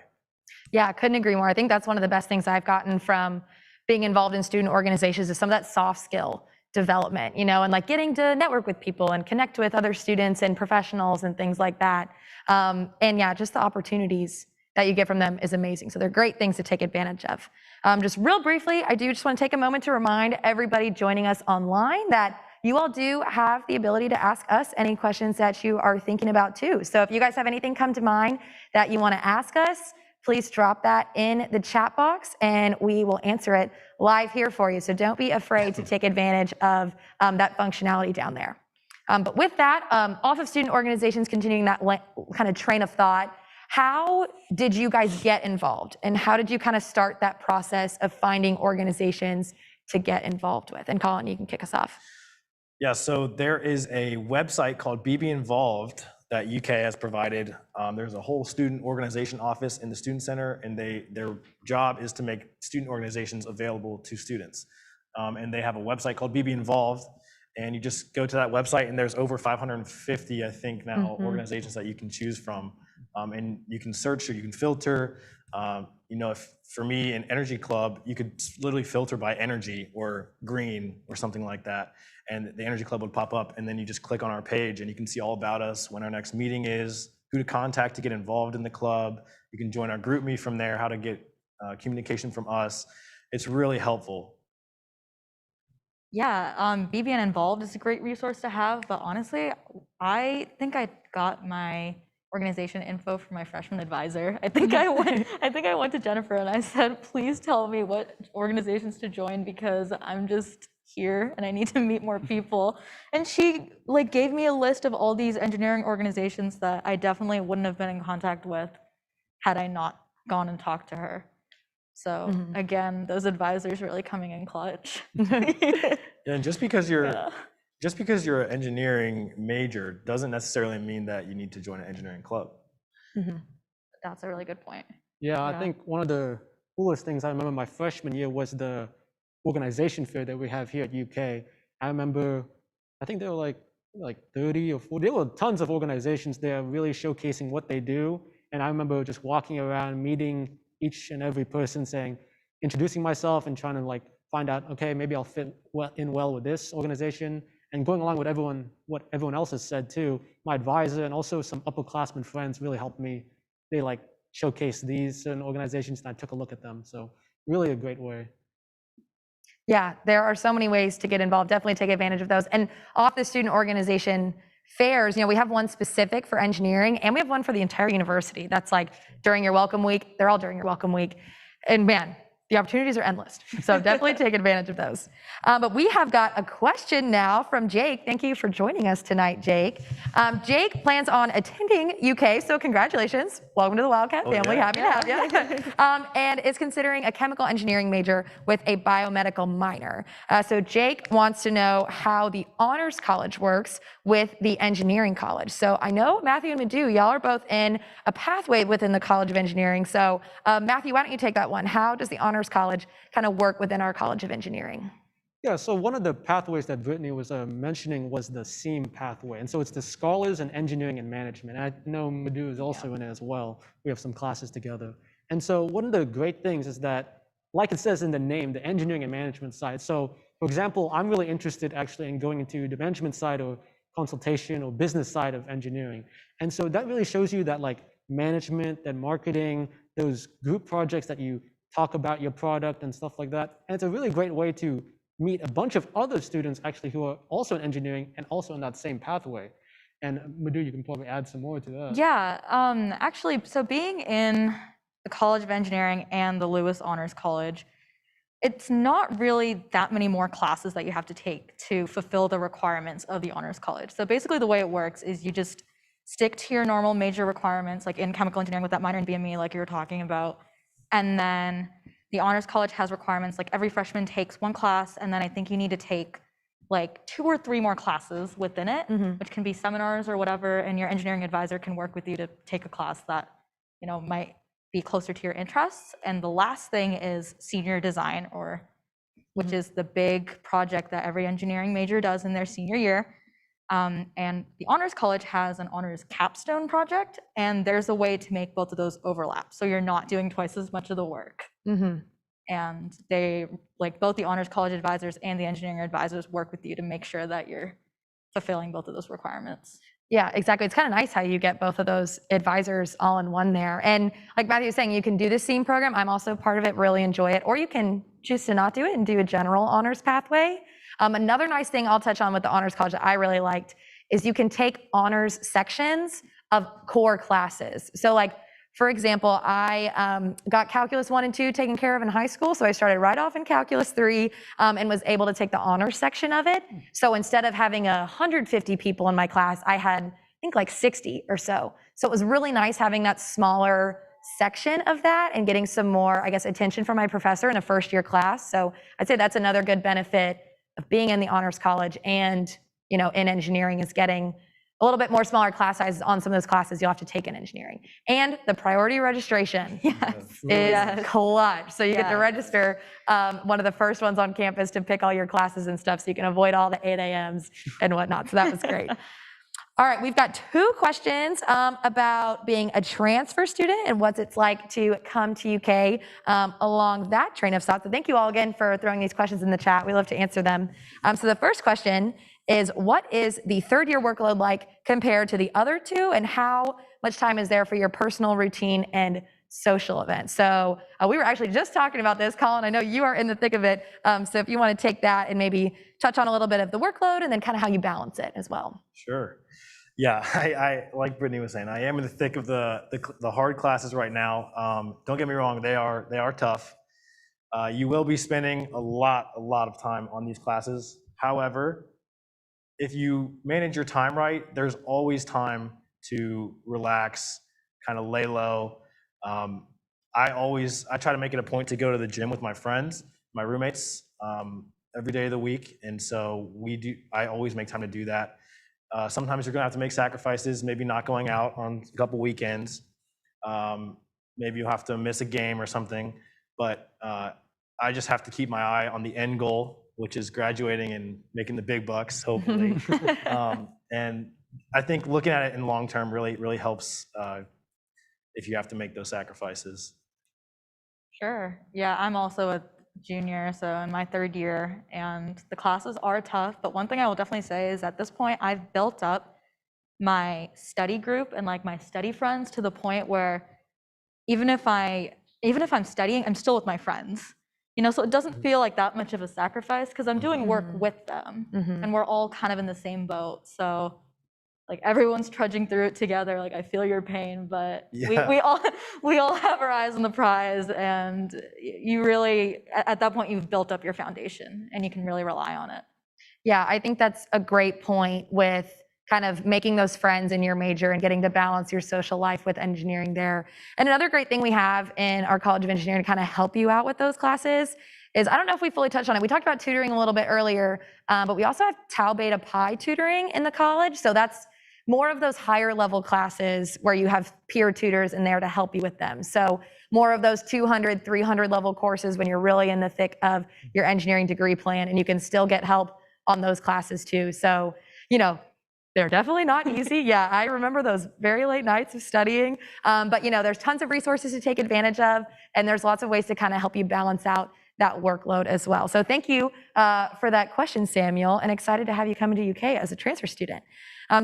Z: Yeah, I couldn't agree more. I think that's one of the best things I've gotten from being involved in student organizations is some of that soft skill development, you know, and like getting to network with people and connect with other students and professionals and things like that. And yeah, just the opportunities that you get from them is amazing. So they're great things to take advantage of. Just real briefly, I do just want to take a moment to remind everybody joining us online that you all do have the ability to ask us any questions that you are thinking about too. So if you guys have anything come to mind that you want to ask us, please drop that in the chat box and we will answer it live here for you. So don't be afraid to take advantage of that functionality down there. But with that, off of student organizations, continuing that kind of train of thought, how did you guys get involved? And how did you kind of start that process of finding organizations to get involved with? And Colin, you can kick us off.
F: Yeah, so there is a website called BB Involved that UK has provided. There's a whole student organization office in the Student Center, and their job is to make student organizations available to students. And they have a website called BB Involved, and you just go to that website, and there's over 550, I think now, organizations that you can choose from. And you can search or you can filter. You know, if for me, an energy club, you could literally filter by energy or green or something like that. And the energy club would pop up, and then you just click on our page and you can see all about us, when our next meeting is, who to contact to get involved in the club. You can join our group me from there, how to get communication from us. It's really helpful.
G: Yeah, BBN Involved is a great resource to have, but honestly, I think I got my organization info from my freshman advisor. I think I went to Jennifer and I said, please tell me what organizations to join because I'm just here and I need to meet more people. And she gave me a list of all these engineering organizations that I definitely wouldn't have been in contact with had I not gone and talked to her. So again, those advisors really coming in clutch.
F: And just because you're an engineering major doesn't necessarily mean that you need to join an engineering club.
G: That's a really good point.
H: Yeah, I think one of the coolest things I remember my freshman year was the organization fair that we have here at UK. I remember, I think there were like 30 or 40, there were tons of organizations there really showcasing what they do. And I remember just walking around, meeting each and every person, introducing myself and trying to find out, okay, maybe I'll fit in well with this organization. And going along with what everyone else has said too, my advisor and also some upperclassmen friends really helped me. They showcase these certain organizations, and I took a look at them. So really a great way.
Z: Yeah, there are so many ways to get involved. Definitely take advantage of those. And off the student organization fairs, we have one specific for engineering and we have one for the entire university. That's like during your welcome week. They're all during your welcome week. And man, the opportunities are endless. So definitely take advantage of those. But we have got a question now from Jake. Thank you for joining us tonight, Jake. Jake plans on attending UK, so congratulations. Welcome to the Wildcat family.
I: Yeah.
Z: Happy to have you. And is considering a chemical engineering major with a biomedical minor. So Jake wants to know how the honors college works with the engineering college. So I know Matthew and Madhu, y'all are both in a pathway within the College of Engineering. So Matthew, why don't you take that one? How does the honors college kind of work within our College of Engineering?
H: Yeah, so one of the pathways that Brittany was mentioning was the SEAM pathway. And so it's the Scholars in Engineering and Management. And I know Madhu is also in it as well. We have some classes together. And so one of the great things is that, like it says in the name, the engineering and management side. So for example, I'm really interested actually in going into the management side or consultation or business side of engineering. And so that really shows you that like management and marketing, those group projects that you talk about your product and stuff like that. And it's a really great way to meet a bunch of other students actually who are also in engineering and also in that same pathway. And Madhu, you can probably add some more to that.
G: Yeah, actually, so being in the College of Engineering and the Lewis Honors College, it's not really that many more classes that you have to take to fulfill the requirements of the Honors College. So basically the way it works is you just stick to your normal major requirements, like in chemical engineering with that minor in BME like you were talking about. And then the Honors College has requirements, like every freshman takes one class, and then I think you need to take like 2 or 3 more classes within it, which can be seminars or whatever, and your engineering advisor can work with you to take a class that, might be closer to your interests. And the last thing is senior design, which is the big project that every engineering major does in their senior year. And the Honors College has an honors capstone project, and there's a way to make both of those overlap. So you're not doing twice as much of the work. And they, like both the Honors College advisors and the engineering advisors work with you to make sure that you're fulfilling both of those requirements.
Z: Yeah, exactly. It's kind of nice how you get both of those advisors all in one there. And like Matthew was saying, you can do the SEAM program. I'm also part of it, really enjoy it. Or you can choose to not do it and do a general honors pathway. Another nice thing I'll touch on with the Honors College that I really liked is you can take honors sections of core classes. So like, for example, I got Calculus 1 and 2 taken care of in high school, so I started right off in Calculus 3 and was able to take the honors section of it. So instead of having 150 people in my class, I had, I think like 60 or so. So it was really nice having that smaller section of that and getting some more, I guess, attention from my professor in a first year class. So I'd say that's another good benefit of being in the Honors College and, in engineering is getting a little bit more smaller class sizes on some of those classes you'll have to take in engineering. And the priority registration is clutch. So you get to register one of the first ones on campus to pick all your classes and stuff so you can avoid all the 8 a.m.s and whatnot. So that was great. All right, we've got 2 questions about being a transfer student and what it's like to come to UK along that train of thought. So thank you all again for throwing these questions in the chat. We love to answer them. So the first question is, what is the third year workload like compared to the other 2, and how much time is there for your personal routine and social events? So we were actually just talking about this, Colin. I know you are in the thick of it. So if you want to take that and maybe touch on a little bit of the workload and then kind of how you balance it as well.
F: Sure. Yeah, I like Brittany was saying, I am in the thick of the hard classes right now. Don't get me wrong, they are tough. You will be spending a lot of time on these classes. However, if you manage your time right, there's always time to relax, kind of lay low. I try to make it a point to go to the gym with my friends, my roommates, every day of the week. And so I always make time to do that. Sometimes you're gonna have to make sacrifices, maybe not going out on a couple weekends. Maybe you'll have to miss a game or something, but I just have to keep my eye on the end goal, which is graduating and making the big bucks, hopefully. And I think looking at it in long term really helps if you have to make those sacrifices.
G: Sure. Yeah, I'm also a junior, so in my 3rd year, and the classes are tough, but one thing I will definitely say is at this point, I've built up my study group and like my study friends to the point where even if I'm studying, I'm still with my friends. So it doesn't feel like that much of a sacrifice because I'm doing work with them, and we're all kind of in the same boat. So like everyone's trudging through it together. Like I feel your pain, but we all have our eyes on the prize, and you really at that point you've built up your foundation and you can really rely on it.
Z: Yeah, I think that's a great point with kind of making those friends in your major and getting to balance your social life with engineering there. And another great thing we have in our College of Engineering to kind of help you out with those classes is, I don't know if we fully touched on it. We talked about tutoring a little bit earlier, but we also have Tau Beta Pi tutoring in the college. So that's more of those higher level classes where you have peer tutors in there to help you with them. So more of those 200, 300 level courses when you're really in the thick of your engineering degree plan, and you can still get help on those classes too. So, they're definitely not easy. Yeah, I remember those very late nights of studying. But there's tons of resources to take advantage of, and there's lots of ways to kind of help you balance out that workload as well. So thank you for that question, Samuel, and excited to have you come into UK as a transfer student.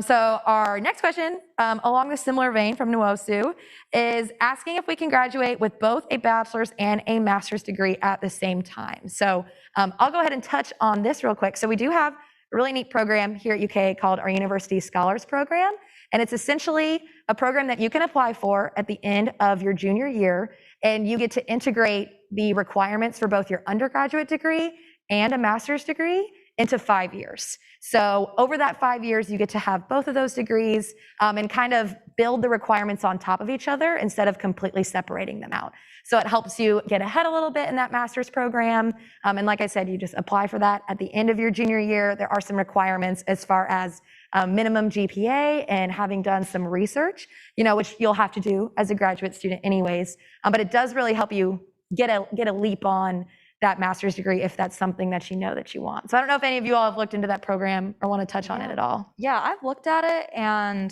Z: So our next question, along the similar vein from Nwosu, is asking if we can graduate with both a bachelor's and a master's degree at the same time. So I'll go ahead and touch on this real quick. So we do have a really neat program here at UK called our University Scholars Program, and it's essentially a program that you can apply for at the end of your junior year, and you get to integrate the requirements for both your undergraduate degree and a master's degree into 5 years. So over that 5 years, you get to have both of those degrees and kind of build the requirements on top of each other instead of completely separating them out. So it helps you get ahead a little bit in that master's program. And like I said, you just apply for that at the end of your junior year. There are some requirements as far as minimum GPA and having done some research, which you'll have to do as a graduate student anyways. But it does really help you get a leap on that master's degree if that's something that that you want. So I don't know if any of you all have looked into that program or want to touch on it at all.
G: Yeah, I've looked at it, and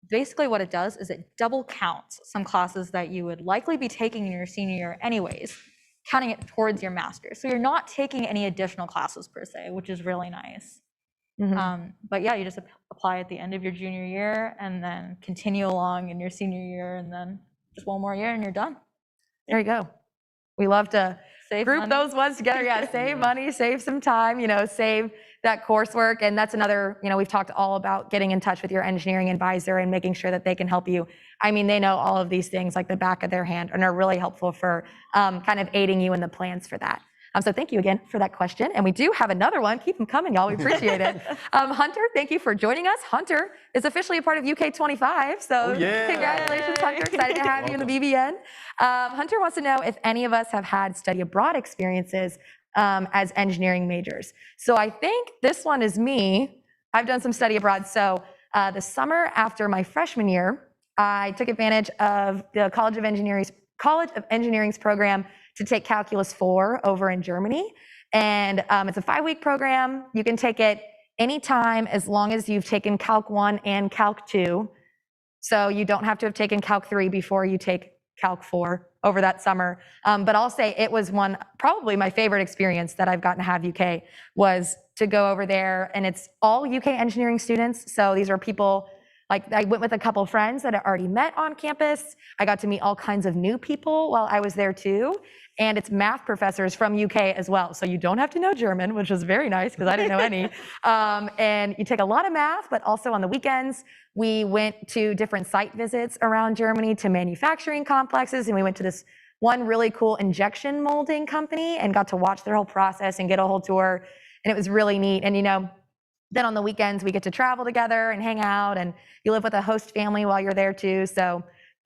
G: basically what it does is it double counts some classes that you would likely be taking in your senior year anyways, counting it towards your master's. So you're not taking any additional classes per se, which is really nice. But yeah, you just apply at the end of your junior year and then continue along in your senior year, and then just one more year and you're done.
Z: There you go. We love to group those ones together. Yeah, save money, save some time, save that coursework. And that's another, we've talked all about getting in touch with your engineering advisor and making sure that they can help you. I mean, they know all of these things like the back of their hand and are really helpful for kind of aiding you in the plans for that. So thank you again for that question. And we do have another one. Keep them coming, y'all. We appreciate it. Hunter, thank you for joining us. Hunter is officially a part of UK 25. So congratulations, Hunter. Excited to have you in the BBN. Hunter wants to know if any of us have had study abroad experiences as engineering majors. So I think this one is me. I've done some study abroad. So the summer after my freshman year, I took advantage of the College of Engineering's program to take Calculus 4 over in Germany. And it's a 5-week program. You can take it anytime as long as you've taken Calc 1 and Calc 2. So you don't have to have taken Calc 3 before you take Calc 4 over that summer. But I'll say it was probably my favorite experience that I've gotten to have UK was to go over there, and it's all UK engineering students. So these are people, like I went with a couple friends that I already met on campus. I got to meet all kinds of new people while I was there too. And it's math professors from UK as well. So you don't have to know German, which was very nice because I didn't know any. And you take a lot of math, but also on the weekends, we went to different site visits around Germany to manufacturing complexes. And we went to this one really cool injection molding company and got to watch their whole process and get a whole tour. And it was really neat. And then on the weekends, we get to travel together and hang out, and you live with a host family while you're there too. So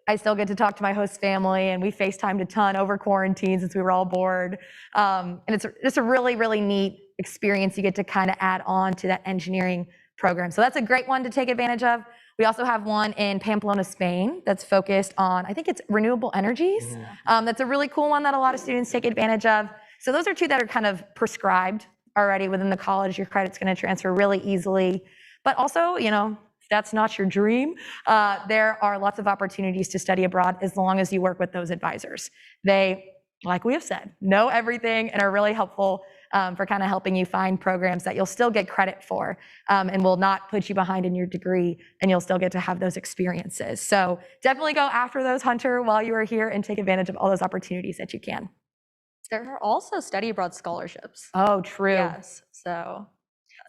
Z: I still get to talk to my host family, and we FaceTimed a ton over quarantine since we were all bored. And it's a really, really neat experience you get to kind of add on to that engineering program. So that's a great one to take advantage of. We also have one in Pamplona, Spain that's focused on, I think it's renewable energies. That's a really cool one that a lot of students take advantage of. So those are two that are kind of prescribed already within the college. Your credit's going to transfer really easily. But also, if that's not your dream, there are lots of opportunities to study abroad as long as you work with those advisors. They, like we have said, know everything and are really helpful for kind of helping you find programs that you'll still get credit for and will not put you behind in your degree, and you'll still get to have those experiences. So definitely go after those, Hunter, while you are here, and take advantage of all those opportunities that you can.
G: There are also study abroad scholarships.
Z: Oh, true.
G: Yes, so.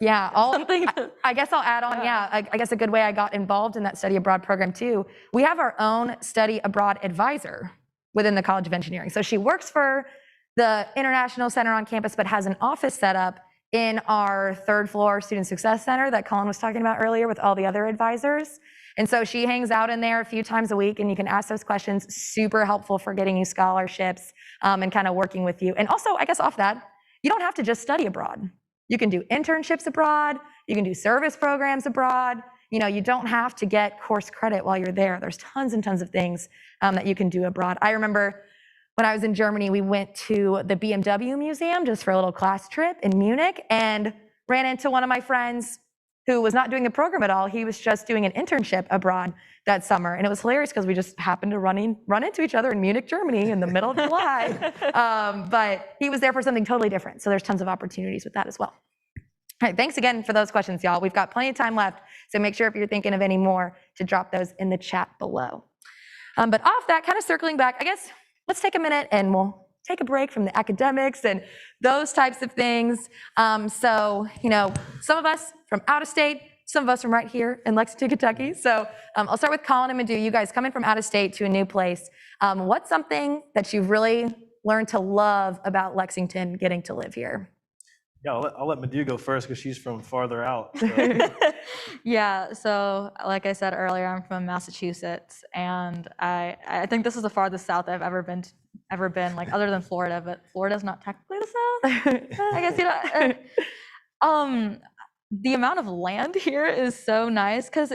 Z: Yeah, I guess I'll add on, I guess a good way I got involved in that study abroad program too, we have our own study abroad advisor within the College of Engineering. So she works for the International Center on campus, but has an office set up in our 3rd floor Student Success Center that Colin was talking about earlier with all the other advisors. And so she hangs out in there a few times a week, and you can ask those questions. Super helpful for getting you scholarships and kind of working with you. And also, I guess off that, you don't have to just study abroad. You can do internships abroad. You can do service programs abroad. You know, you don't have to get course credit while you're there. There's tons and tons of things that you can do abroad. I remember when I was in Germany, we went to the BMW museum just for a little class trip in Munich, and ran into one of my friends who was not doing the program at all. He was just doing an internship abroad that summer. And it was hilarious because we just happened to run into each other in Munich, Germany in the middle of July. But he was there for something totally different. So there's tons of opportunities with that as well. All right, thanks again for those questions, y'all. We've got plenty of time left. So make sure if you're thinking of any more to drop those in the chat below. But off that, kind of circling back, I guess let's take a minute and we'll take a break from the academics and those types of things. So, you know, some of us from out of state, some of us from right here in Lexington, Kentucky. So I'll start with Colin and Madhu. You guys coming from out of state to a new place. What's something that you've really learned to love about Lexington getting to live here?
F: Yeah, I'll let Madhu go first because she's from farther out. So.
G: Yeah, so like I said earlier, I'm from Massachusetts, and I think this is the farthest south I've ever been, like other than Florida, but Florida's not technically the south. I guess, you know. The amount of land here is so nice because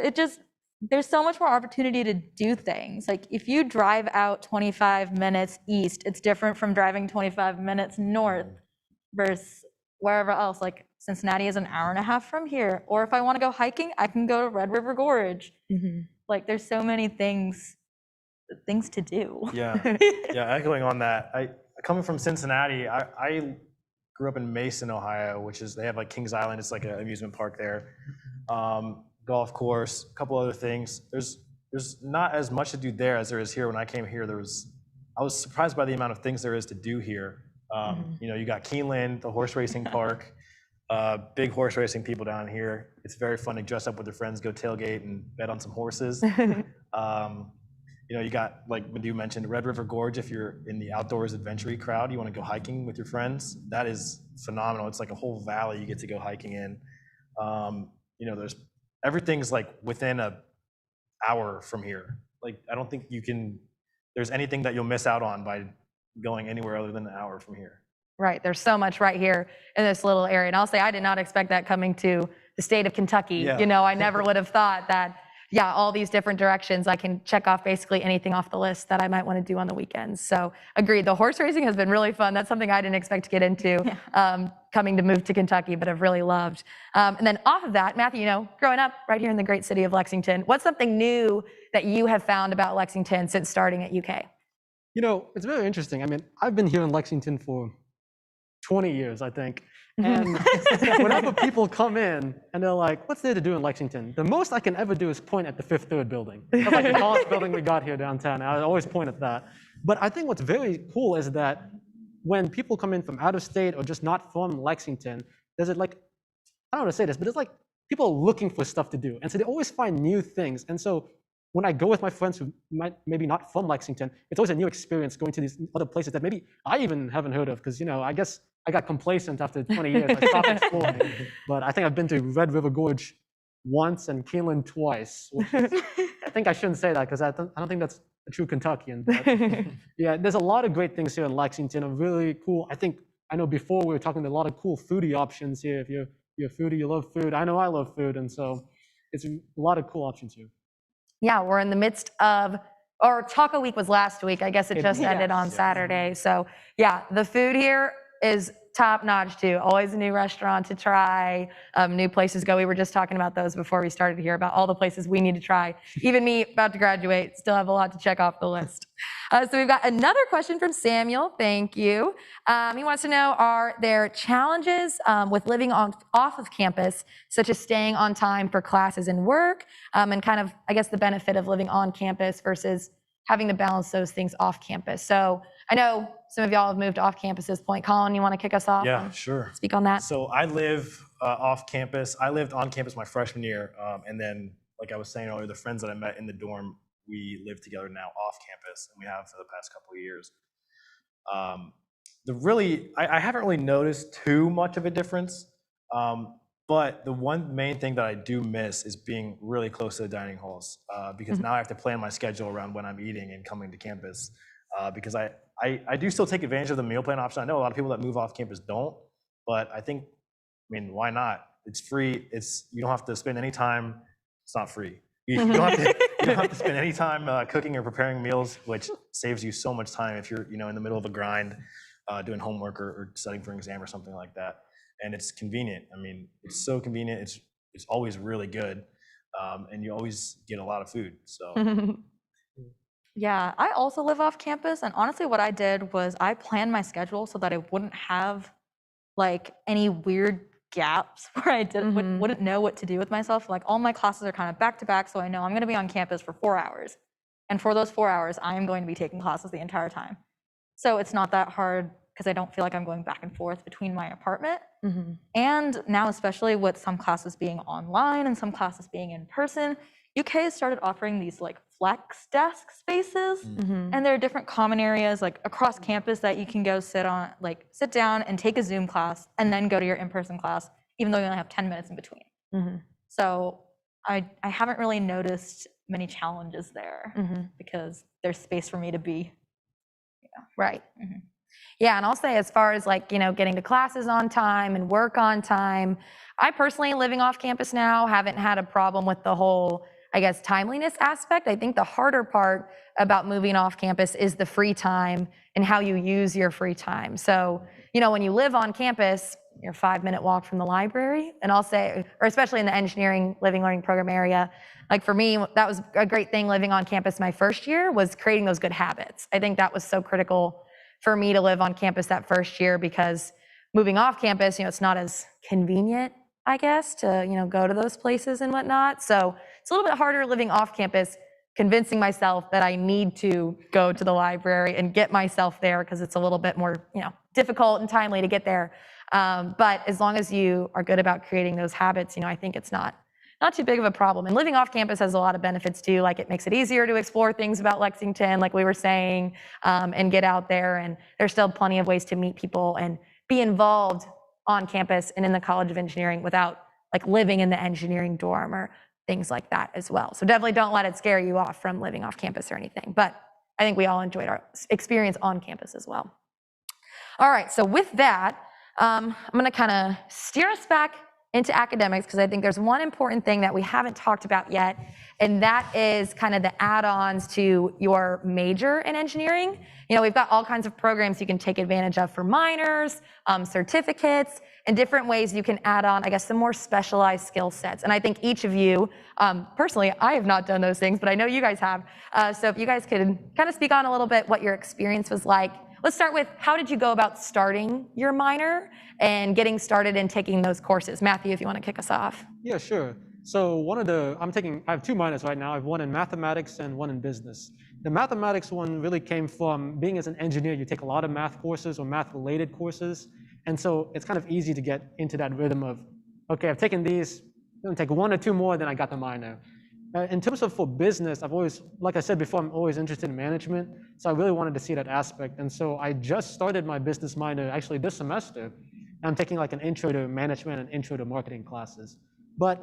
G: there's so much more opportunity to do things. Like if you drive out 25 minutes east, it's different from driving 25 minutes north versus wherever else. Like Cincinnati is an hour and a half from here. Or if I want to go hiking, I can go to Red River Gorge. Mm-hmm. Like there's so many things to do.
F: Yeah, echoing on that. Coming from Cincinnati, I grew up in Mason, Ohio, which is, they have like Kings Island. It's like an amusement park there. Golf course, a couple other things. There's not as much to do there as there is here. When I came here, I was surprised by the amount of things there is to do here. You know, you got Keeneland, the horse racing park, big horse racing people down here. It's very fun to dress up with your friends, go tailgate and bet on some horses. You know, you got, like Madhu mentioned, Red River Gorge. If you're in the outdoors adventure crowd, you want to go hiking with your friends, that is phenomenal. It's like a whole valley you get to go hiking in. You know, everything's like within an hour from here. Like, I don't think there's anything that you'll miss out on by going anywhere other than an hour from here.
Z: Right, there's so much right here in this little area. And I'll say I did not expect that coming to the state of Kentucky. Yeah. You know, I never would have thought that, yeah, all these different directions, I can check off basically anything off the list that I might want to do on the weekends. So agreed, the horse racing has been really fun. That's something I didn't expect to get into coming to move to Kentucky, but I've really loved. And then off of that, Matthew, you know, growing up right here in the great city of Lexington, what's something new that you have found about Lexington since starting at UK?
H: You know, it's very interesting. I mean, I've been here in Lexington for 20 years, I think. And whenever people come in and they're like, what's there to do in Lexington? The most I can ever do is point at the Fifth Third building. That's like the tallest building we got here downtown. I always point at that. But I think what's very cool is that when people come in from out of state or just not from Lexington, there's like, I don't want to say this, but it's like people are looking for stuff to do. And so they always find new things. And so when I go with my friends who might maybe not from Lexington, it's always a new experience going to these other places that maybe I even haven't heard of, because, you know, I guess I got complacent after 20 years. I stopped exploring. But I think I've been to Red River Gorge once and Keeneland twice. Which is, I think I shouldn't say that because I don't think that's a true Kentuckian. But yeah, there's a lot of great things here in Lexington. Are really cool. I know before we were talking about a lot of cool foodie options here. If you're a foodie, you love food. I know I love food, and so it's a lot of cool options here.
Z: Yeah, we're in the midst of, or Taco Week was last week. I guess it just ended on Saturday. So yeah, the food here is top notch too. Always a new restaurant to try, new places to go. We were just talking about those before we started here, about all the places we need to try. Even me, about to graduate, still have a lot to check off the list. So we've got another question from Samuel. Thank you. He wants to know, are there challenges with living off of campus, such as staying on time for classes and work, and kind of, I guess, the benefit of living on campus versus having to balance those things off campus? So I know some of y'all have moved off campus at this point. Colin, you want to kick us off?
F: Yeah, sure.
Z: Speak on that.
F: So I live off campus. I lived on campus my freshman year, and then, like I was saying earlier, the friends that I met in the dorm, we live together now off campus, and we have for the past couple of years. I haven't really noticed too much of a difference, but the one main thing that I do miss is being really close to the dining halls, because now I have to plan my schedule around when I'm eating and coming to campus, because I do still take advantage of the meal plan option. I know a lot of people that move off campus don't, but I mean, why not? It's free. You don't have to spend any time. It's not free. You don't have to spend any time cooking or preparing meals, which saves you so much time if you're in the middle of a grind, doing homework or studying for an exam or something like that. And it's convenient. I mean, it's so convenient. It's always really good, and you always get a lot of food. So.
G: Yeah, I also live off campus, and honestly what I did was I planned my schedule so that I wouldn't have like any weird gaps where I wouldn't know what to do with myself. Like all my classes are kind of back to back, so I know I'm going to be on campus for 4 hours. And for those 4 hours, I am going to be taking classes the entire time. So it's not that hard because I don't feel like I'm going back and forth between my apartment. And now, especially with some classes being online and some classes being in person, UK has started offering these like flex desk spaces, and there are different common areas like across campus that you can go sit down and take a Zoom class and then go to your in-person class, even though you only have 10 minutes in between. So I haven't really noticed many challenges there because there's space for me to be.
Z: Right. Yeah, and I'll say as far as getting to classes on time and work on time, I personally, living off campus now, haven't had a problem with the whole, I guess, timeliness aspect. I think the harder part about moving off campus is the free time and how you use your free time. So, when you live on campus, you're a 5-minute walk from the library, and I'll say, or especially in the engineering living learning program area, like for me, that was a great thing living on campus my first year, was creating those good habits. I think that was so critical for me to live on campus that first year, because moving off campus, it's not as convenient, I guess, to, go to those places and whatnot. So it's a little bit harder living off campus, convincing myself that I need to go to the library and get myself there, because it's a little bit more, difficult and timely to get there. But as long as you are good about creating those habits, I think it's not too big of a problem. And living off campus has a lot of benefits too. Like it makes it easier to explore things about Lexington, like we were saying, and get out there. And there's still plenty of ways to meet people and be involved on campus and in the College of Engineering without like living in the engineering dorm or things like that as well. So definitely don't let it scare you off from living off campus or anything. But I think we all enjoyed our experience on campus as well. All right, so with that, I'm gonna kind of steer us back into academics, because I think there's one important thing that we haven't talked about yet, and that is kind of the add-ons to your major in engineering. We've got all kinds of programs you can take advantage of for minors, certificates, and different ways you can add on, I guess, some more specialized skill sets. And I think each of you, personally, I have not done those things, but I know you guys have. So if you guys could kind of speak on a little bit what your experience was like. Let's start with, how did you go about starting your minor and getting started in taking those courses? Matthew, if you want to kick us off.
H: Yeah, sure. So I have 2 minors right now. I have one in mathematics and one in business. The mathematics one really came from being as an engineer, you take a lot of math courses or math-related courses. And so it's kind of easy to get into that rhythm of, okay, I've taken these, I'm going to take 1 or 2 more, then I got the minor. In terms of for business, like I said before, I'm always interested in management. So I really wanted to see that aspect. And so I just started my business minor actually this semester. I'm taking like an intro to management and intro to marketing classes. But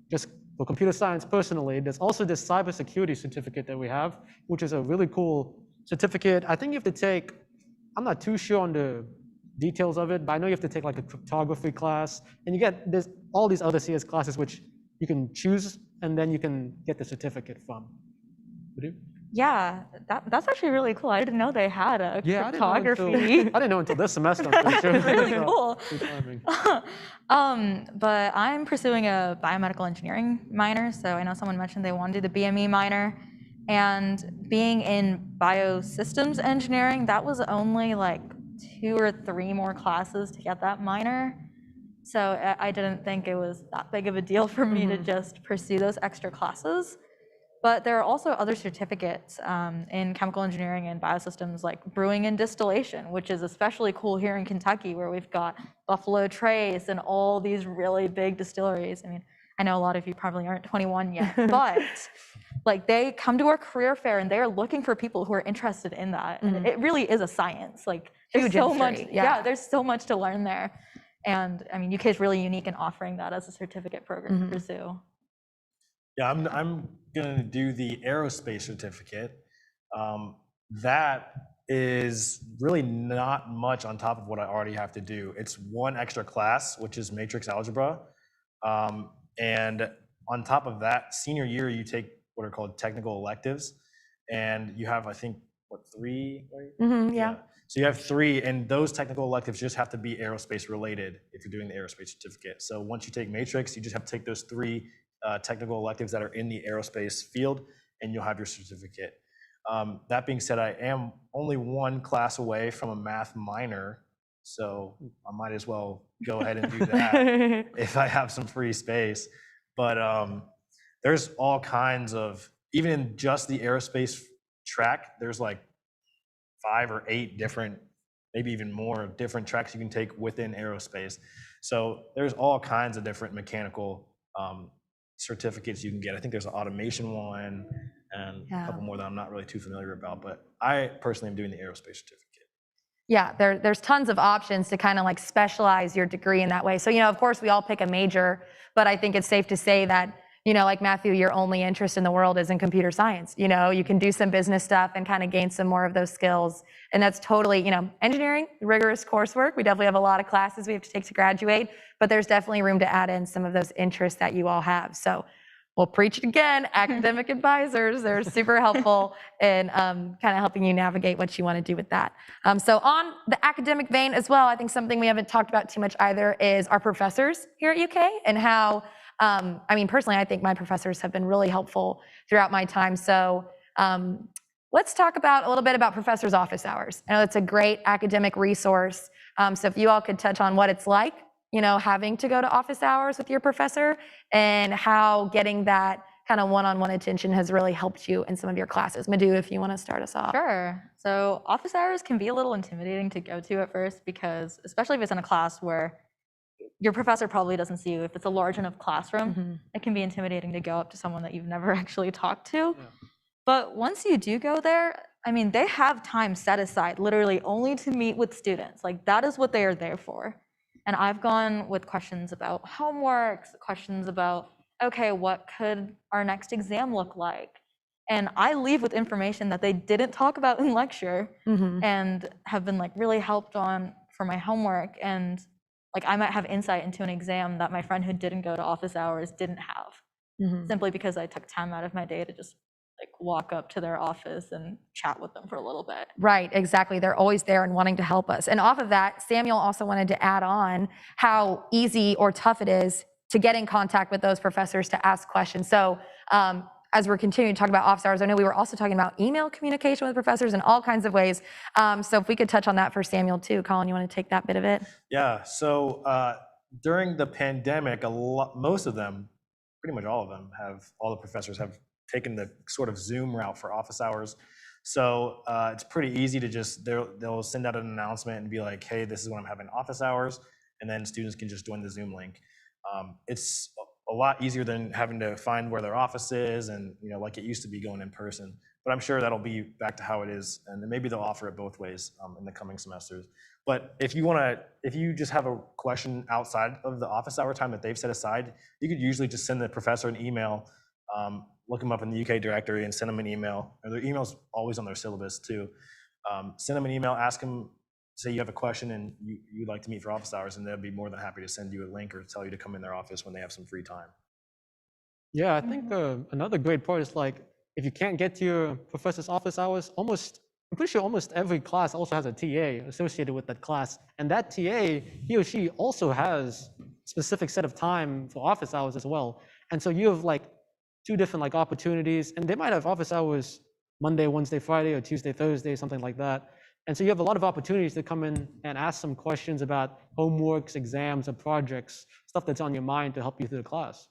H: just for computer science personally, there's also this cybersecurity certificate that we have, which is a really cool certificate. I think you have to take, I'm not too sure on the details of it, but I know you have to take like a cryptography class, and there's all these other CS classes which you can choose, and then you can get the certificate from.
G: Yeah, that's actually really cool. I didn't know they had a
H: Yeah,
G: cryptography.
H: I didn't know until this semester. I'm pretty sure.
G: Really
H: So,
G: cool.
H: good timing.
G: But I'm pursuing a biomedical engineering minor, so I know someone mentioned they want to do the BME minor. And being in biosystems engineering, that was only like 2 or 3 more classes to get that minor. So I didn't think it was that big of a deal for me to just pursue those extra classes. But there are also other certificates in chemical engineering and biosystems, like brewing and distillation, which is especially cool here in Kentucky, where we've got Buffalo Trace and all these really big distilleries. I mean, I know a lot of you probably aren't 21 yet, but like they come to our career fair and they're looking for people who are interested in that. And it really is a science. Like there's
Z: Huge
G: so much,
Z: industry,
G: yeah, there's so much to learn there. And I mean, UK is really unique in offering that as a certificate program to pursue.
F: Yeah, I'm gonna do the aerospace certificate. That is really not much on top of what I already have to do. It's one extra class, which is matrix algebra. And on top of that, senior year, you take what are called technical electives. And you have, I think, what, 3? Right?
Z: Yeah.
F: So you have 3, and those technical electives just have to be aerospace related if you're doing the aerospace certificate. So once you take matrix, you just have to take those 3 technical electives that are in the aerospace field, and you'll have your certificate. That being said, I am only 1 class away from a math minor, so I might as well go ahead and do that if I have some free space. But there's all kinds of, even in just the aerospace track, there's like 5 or 8 different, maybe even more different tracks you can take within aerospace. So there's all kinds of different mechanical certificates you can get. I think there's an automation one and a couple more that I'm not really too familiar about, but I personally am doing the aerospace certificate.
Z: Yeah, there's tons of options to kind of like specialize your degree in that way. So, of course, we all pick a major, but I think it's safe to say that, like Matthew, your only interest in the world is in computer science. You can do some business stuff and kind of gain some more of those skills. And that's totally, engineering, rigorous coursework. We definitely have a lot of classes we have to take to graduate, but there's definitely room to add in some of those interests that you all have. So we'll preach it again, academic advisors, they're super helpful in kind of helping you navigate what you want to do with that. So on the academic vein as well, I think something we haven't talked about too much either is our professors here at UK and how, personally, I think my professors have been really helpful throughout my time. So let's talk about a little bit about professors' office hours. I know it's a great academic resource. So if you all could touch on what it's like, having to go to office hours with your professor and how getting that kind of one-on-one attention has really helped you in some of your classes. Madhu, if you want to start us off.
G: Sure. So office hours can be a little intimidating to go to at first because, especially if it's in a class where your professor probably doesn't see you. If it's a large enough classroom, it can be intimidating to go up to someone that you've never actually talked to. Yeah. But once you do go there, they have time set aside literally only to meet with students. Like that is what they are there for. And I've gone with questions about homeworks, questions about, okay, what could our next exam look like? And I leave with information that they didn't talk about in lecture and have been like really helped on for my homework. And like I might have insight into an exam that my friend who didn't go to office hours didn't have, simply because I took time out of my day to just like walk up to their office and chat with them for a little bit.
Z: Right, exactly. They're always there and wanting to help us. And off of that, Samuel also wanted to add on how easy or tough it is to get in contact with those professors to ask questions. So as we're continuing to talk about office hours, I know we were also talking about email communication with professors in all kinds of ways. So if we could touch on that for Samuel too. Colin, you want to take that bit of it?
F: Yeah, so during the pandemic, most of them, pretty much all the professors have taken the sort of Zoom route for office hours. So it's pretty easy to just, they'll send out an announcement and be like, hey, this is when I'm having office hours, and then students can just join the Zoom link. It's a lot easier than having to find where their office is and, like it used to be going in person. But I'm sure that'll be back to how it is, and maybe they'll offer it both ways in the coming semesters. But if you just have a question outside of the office hour time that they've set aside, you could usually just send the professor an email, look them up in the UK directory and send them an email. And their email's always on their syllabus too. Send them an email, ask them, say you have a question and you'd like to meet for office hours, and they'll be more than happy to send you a link or tell you to come in their office when they have some free time.
H: Yeah, I think another great part is like if you can't get to your professor's office hours, I'm pretty sure almost every class also has a TA associated with that class. And that TA, he or she also has a specific set of time for office hours as well. And so you have like 2 different like opportunities, and they might have office hours Monday, Wednesday, Friday, or Tuesday, Thursday, something like that. And so you have a lot of opportunities to come in and ask some questions about homeworks, exams, or projects, stuff that's on your mind to help you through the class.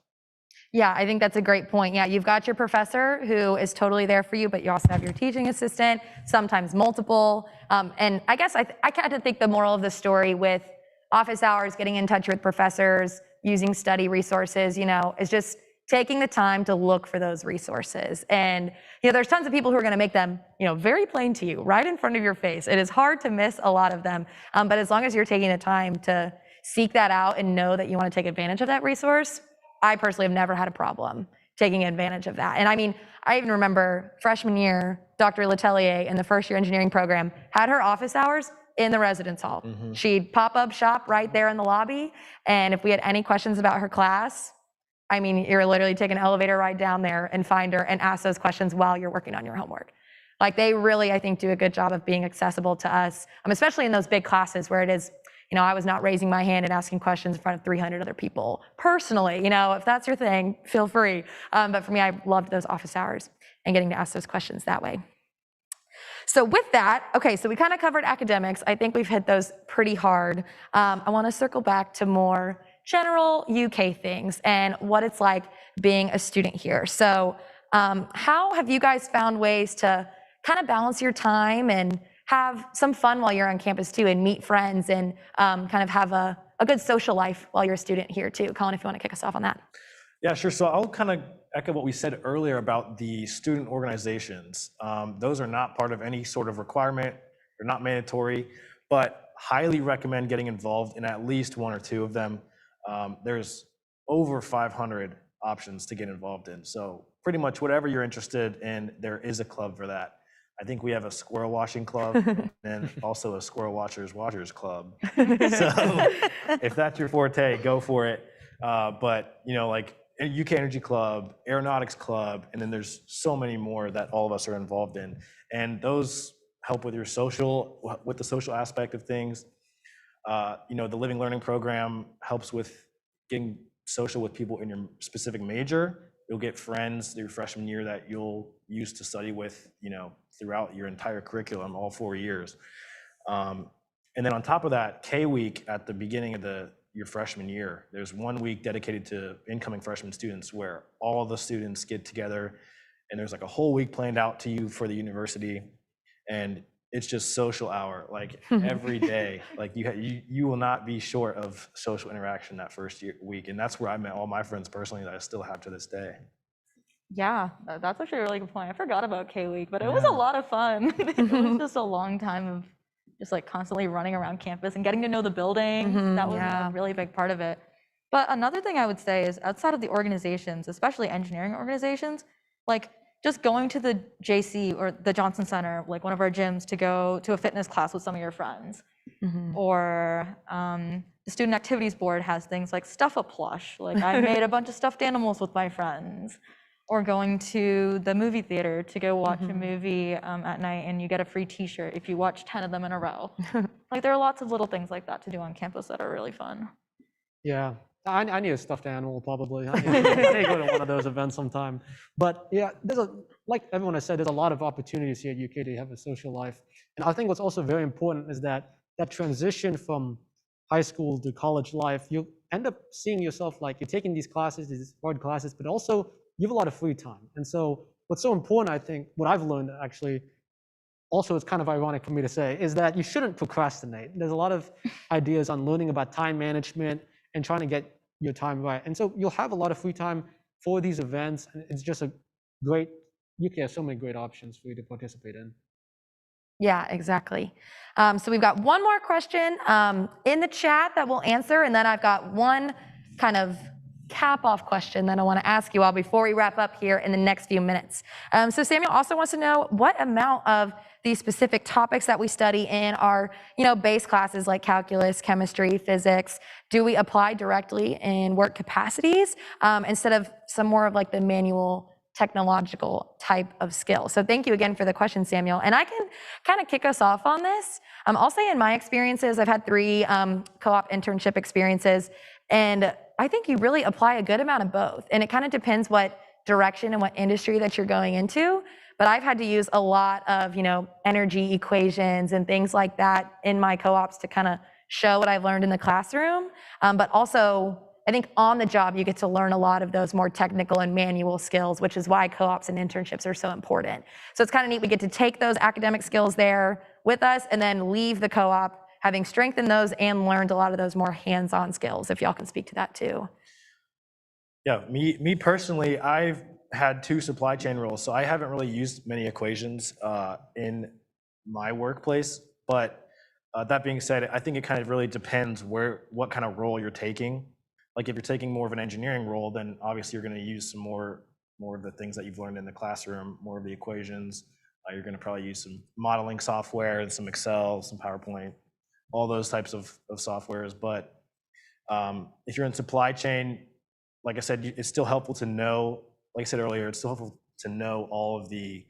Z: Yeah, I think that's a great point. Yeah, you've got your professor who is totally there for you, but you also have your teaching assistant, sometimes multiple. And I guess I kind of think the moral of the story with office hours, getting in touch with professors, using study resources, is just taking the time to look for those resources. And, there's tons of people who are going to make them, very plain to you, right in front of your face. It is hard to miss a lot of them. But as long as you're taking the time to seek that out and know that you want to take advantage of that resource, I personally have never had a problem taking advantage of that. And I mean, I even remember freshman year, Dr. Letelier in the first year engineering program had her office hours in the residence hall.
F: Mm-hmm.
Z: She'd pop up shop right there in the lobby. And if we had any questions about her class, I mean, you're literally take an elevator ride down there and find her and ask those questions while you're working on your homework. Like they really, I think, do a good job of being accessible to us, especially in those big classes where it is, I was not raising my hand and asking questions in front of 300 other people. Personally, if that's your thing, feel free. But for me, I loved those office hours and getting to ask those questions that way. So with that, okay, so we kind of covered academics. I think we've hit those pretty hard. I want to circle back to more general UK things and what it's like being a student here. So how have you guys found ways to kind of balance your time and have some fun while you're on campus too, and meet friends and kind of have a good social life while you're a student here too? Colin, if you want to kick us off on that.
F: Yeah, sure. So I'll kind of echo what we said earlier about the student organizations. Those are not part of any sort of requirement. They're not mandatory, but highly recommend getting involved in at least 1 or 2 of them. There's over 500 options to get involved in. So pretty much whatever you're interested in, there is a club for that. I think we have a squirrel washing club and also a squirrel watchers club. So if that's your forte, go for it. But like UK Energy Club, Aeronautics Club, and then there's so many more that all of us are involved in. And those help with the social aspect of things. The Living Learning Program helps with getting social with people in your specific major. You'll get friends your freshman year that you'll use to study with, throughout your entire curriculum, all 4 years. And then on top of that, K-Week at the beginning of your freshman year, there's 1 week dedicated to incoming freshman students where all the students get together and there's like a whole week planned out to you for the university. And it's just social hour, like every day. Like you will not be short of social interaction that first week. And that's where I met all my friends personally that I still have to this day.
G: Yeah, that's actually a really good point. I forgot about K-Week, but it was a lot of fun. It was just a long time of just like constantly running around campus and getting to know the building. That was a really big part of it. But another thing I would say is outside of the organizations, especially engineering organizations, like just going to the JC or the Johnson Center, like one of our gyms, to go to a fitness class with some of your friends. Or the Student Activities Board has things like Stuff a Plush. Like I made a bunch of stuffed animals with my friends. Or going to the movie theater to go watch a movie at night and you get a free t-shirt if you watch 10 of them in a row. Like there are lots of little things like that to do on campus that are really fun.
H: Yeah, I need a stuffed animal probably. I may go to one of those events sometime. But yeah, like everyone has said, there's a lot of opportunities here at UK to have a social life. And I think what's also very important is that transition from high school to college life, you end up seeing yourself like you're taking these classes, these hard classes, but also you have a lot of free time. And so what's so important, I think, what I've learned actually, also it's kind of ironic for me to say, is that you shouldn't procrastinate. There's a lot of ideas on learning about time management and trying to get your time right. And so you'll have a lot of free time for these events. And it's just UK has so many great options for you to participate in.
Z: Yeah, exactly. So we've got one more question in the chat that we'll answer. And then I've got one kind of cap-off question that I want to ask you all before we wrap up here in the next few minutes. So Samuel also wants to know what amount of these specific topics that we study in our, base classes like calculus, chemistry, physics, do we apply directly in work capacities instead of some more of like the manual technological type of skill. So thank you again for the question, Samuel. And I can kind of kick us off on this. I'll say in my experiences, I've had 3 co-op internship experiences, and I think you really apply a good amount of both. And it kind of depends what direction and what industry that you're going into. But I've had to use a lot of, energy equations and things like that in my co-ops to kind of show what I've learned in the classroom. But also, I think on the job, you get to learn a lot of those more technical and manual skills, which is why co-ops and internships are so important. So it's kind of neat. We get to take those academic skills there with us and then leave the co-op having strengthened those and learned a lot of those more hands-on skills, if y'all can speak to that too.
F: Yeah, me personally, I've had 2 supply chain roles, so I haven't really used many equations in my workplace. But that being said, I think it kind of really depends what kind of role you're taking. Like if you're taking more of an engineering role, then obviously you're going to use some more of the things that you've learned in the classroom, more of the equations. You're going to probably use some modeling software and some Excel, some PowerPoint, all those types of softwares. But if you're in supply chain, like I said, it's still helpful to know, like I said earlier, it's still helpful to know all of the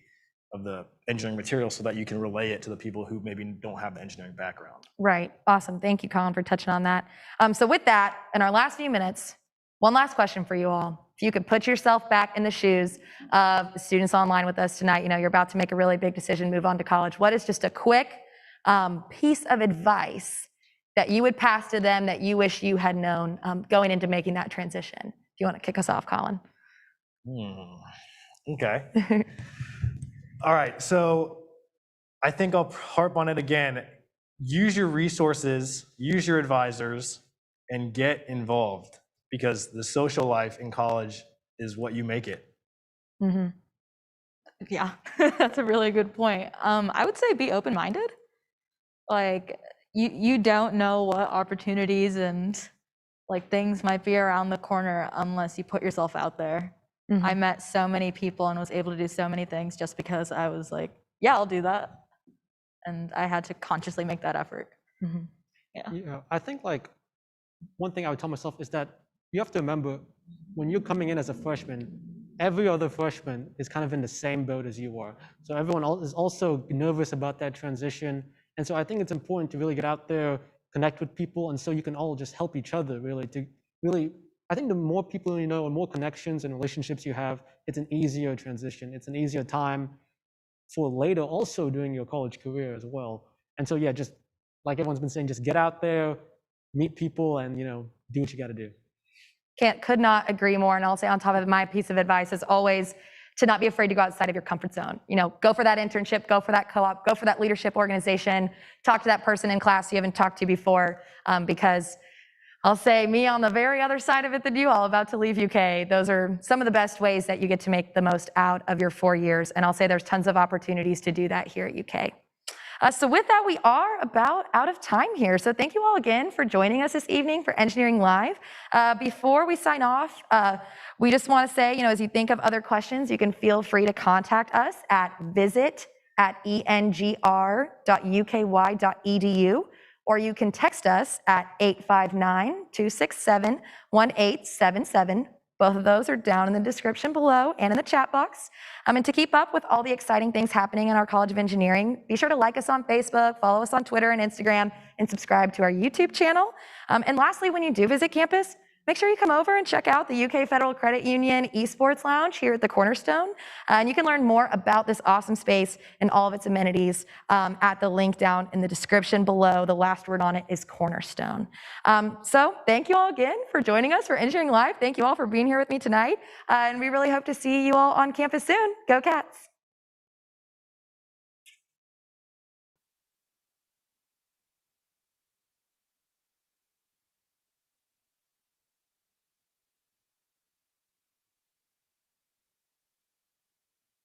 F: engineering materials so that you can relay it to the people who maybe don't have the engineering background.
Z: Right. Awesome. Thank you, Colin, for touching on that. So with that, in our last few minutes, one last question for you all. If you could put yourself back in the shoes of the students online with us tonight, you're about to make a really big decision, move on to college. What is just a quick piece of advice that you would pass to them that you wish you had known going into making that transition? If you want to kick us off, Colin.
F: Okay. All right, so I think I'll harp on it again. Use your resources, use your advisors, and get involved, because the social life in college is what you make it.
G: Mm-hmm. Yeah, that's a really good point. I would say be open-minded. Like, you don't know what opportunities and things might be around the corner unless you put yourself out there. Mm-hmm. I met so many people and was able to do so many things just because I was like, yeah, I'll do that. And I had to consciously make that effort. Mm-hmm.
H: Yeah, I think one thing I would tell myself is that you have to remember when you're coming in as a freshman, every other freshman is kind of in the same boat as you are. So everyone is also nervous about that transition. And so I think it's important to really get out there, connect with people, and so you can all just help each other I think the more people you know and more connections and relationships you have, it's an easier transition. It's an easier time for later also during your college career as well. And so, yeah, just like everyone's been saying, just get out there, meet people, and, do what you got to do.
Z: Could not agree more. And I'll say on top of it, my piece of advice is always to not be afraid to go outside of your comfort zone. Go for that internship, go for that co-op, go for that leadership organization, talk to that person in class you haven't talked to before, because I'll say me on the very other side of it than you all about to leave UK. Those are some of the best ways that you get to make the most out of your 4 years. And I'll say there's tons of opportunities to do that here at UK. So with that, we are about out of time here. So thank you all again for joining us this evening for Engineering Live. Before we sign off, we just want to say, as you think of other questions, you can feel free to contact us at visit@engr.uky.edu. Or you can text us at 859-267-1877. Both of those are down in the description below and in the chat box. And to keep up with all the exciting things happening in our College of Engineering, be sure to like us on Facebook, follow us on Twitter and Instagram, and subscribe to our YouTube channel. And lastly, when you do visit campus, make sure you come over and check out the UK Federal Credit Union Esports Lounge here at the Cornerstone. And you can learn more about this awesome space and all of its amenities at the link down in the description below. The last word on it is Cornerstone. So thank you all again for joining us for Engineering Live. Thank you all for being here with me tonight. And we really hope to see you all on campus soon. Go Cats!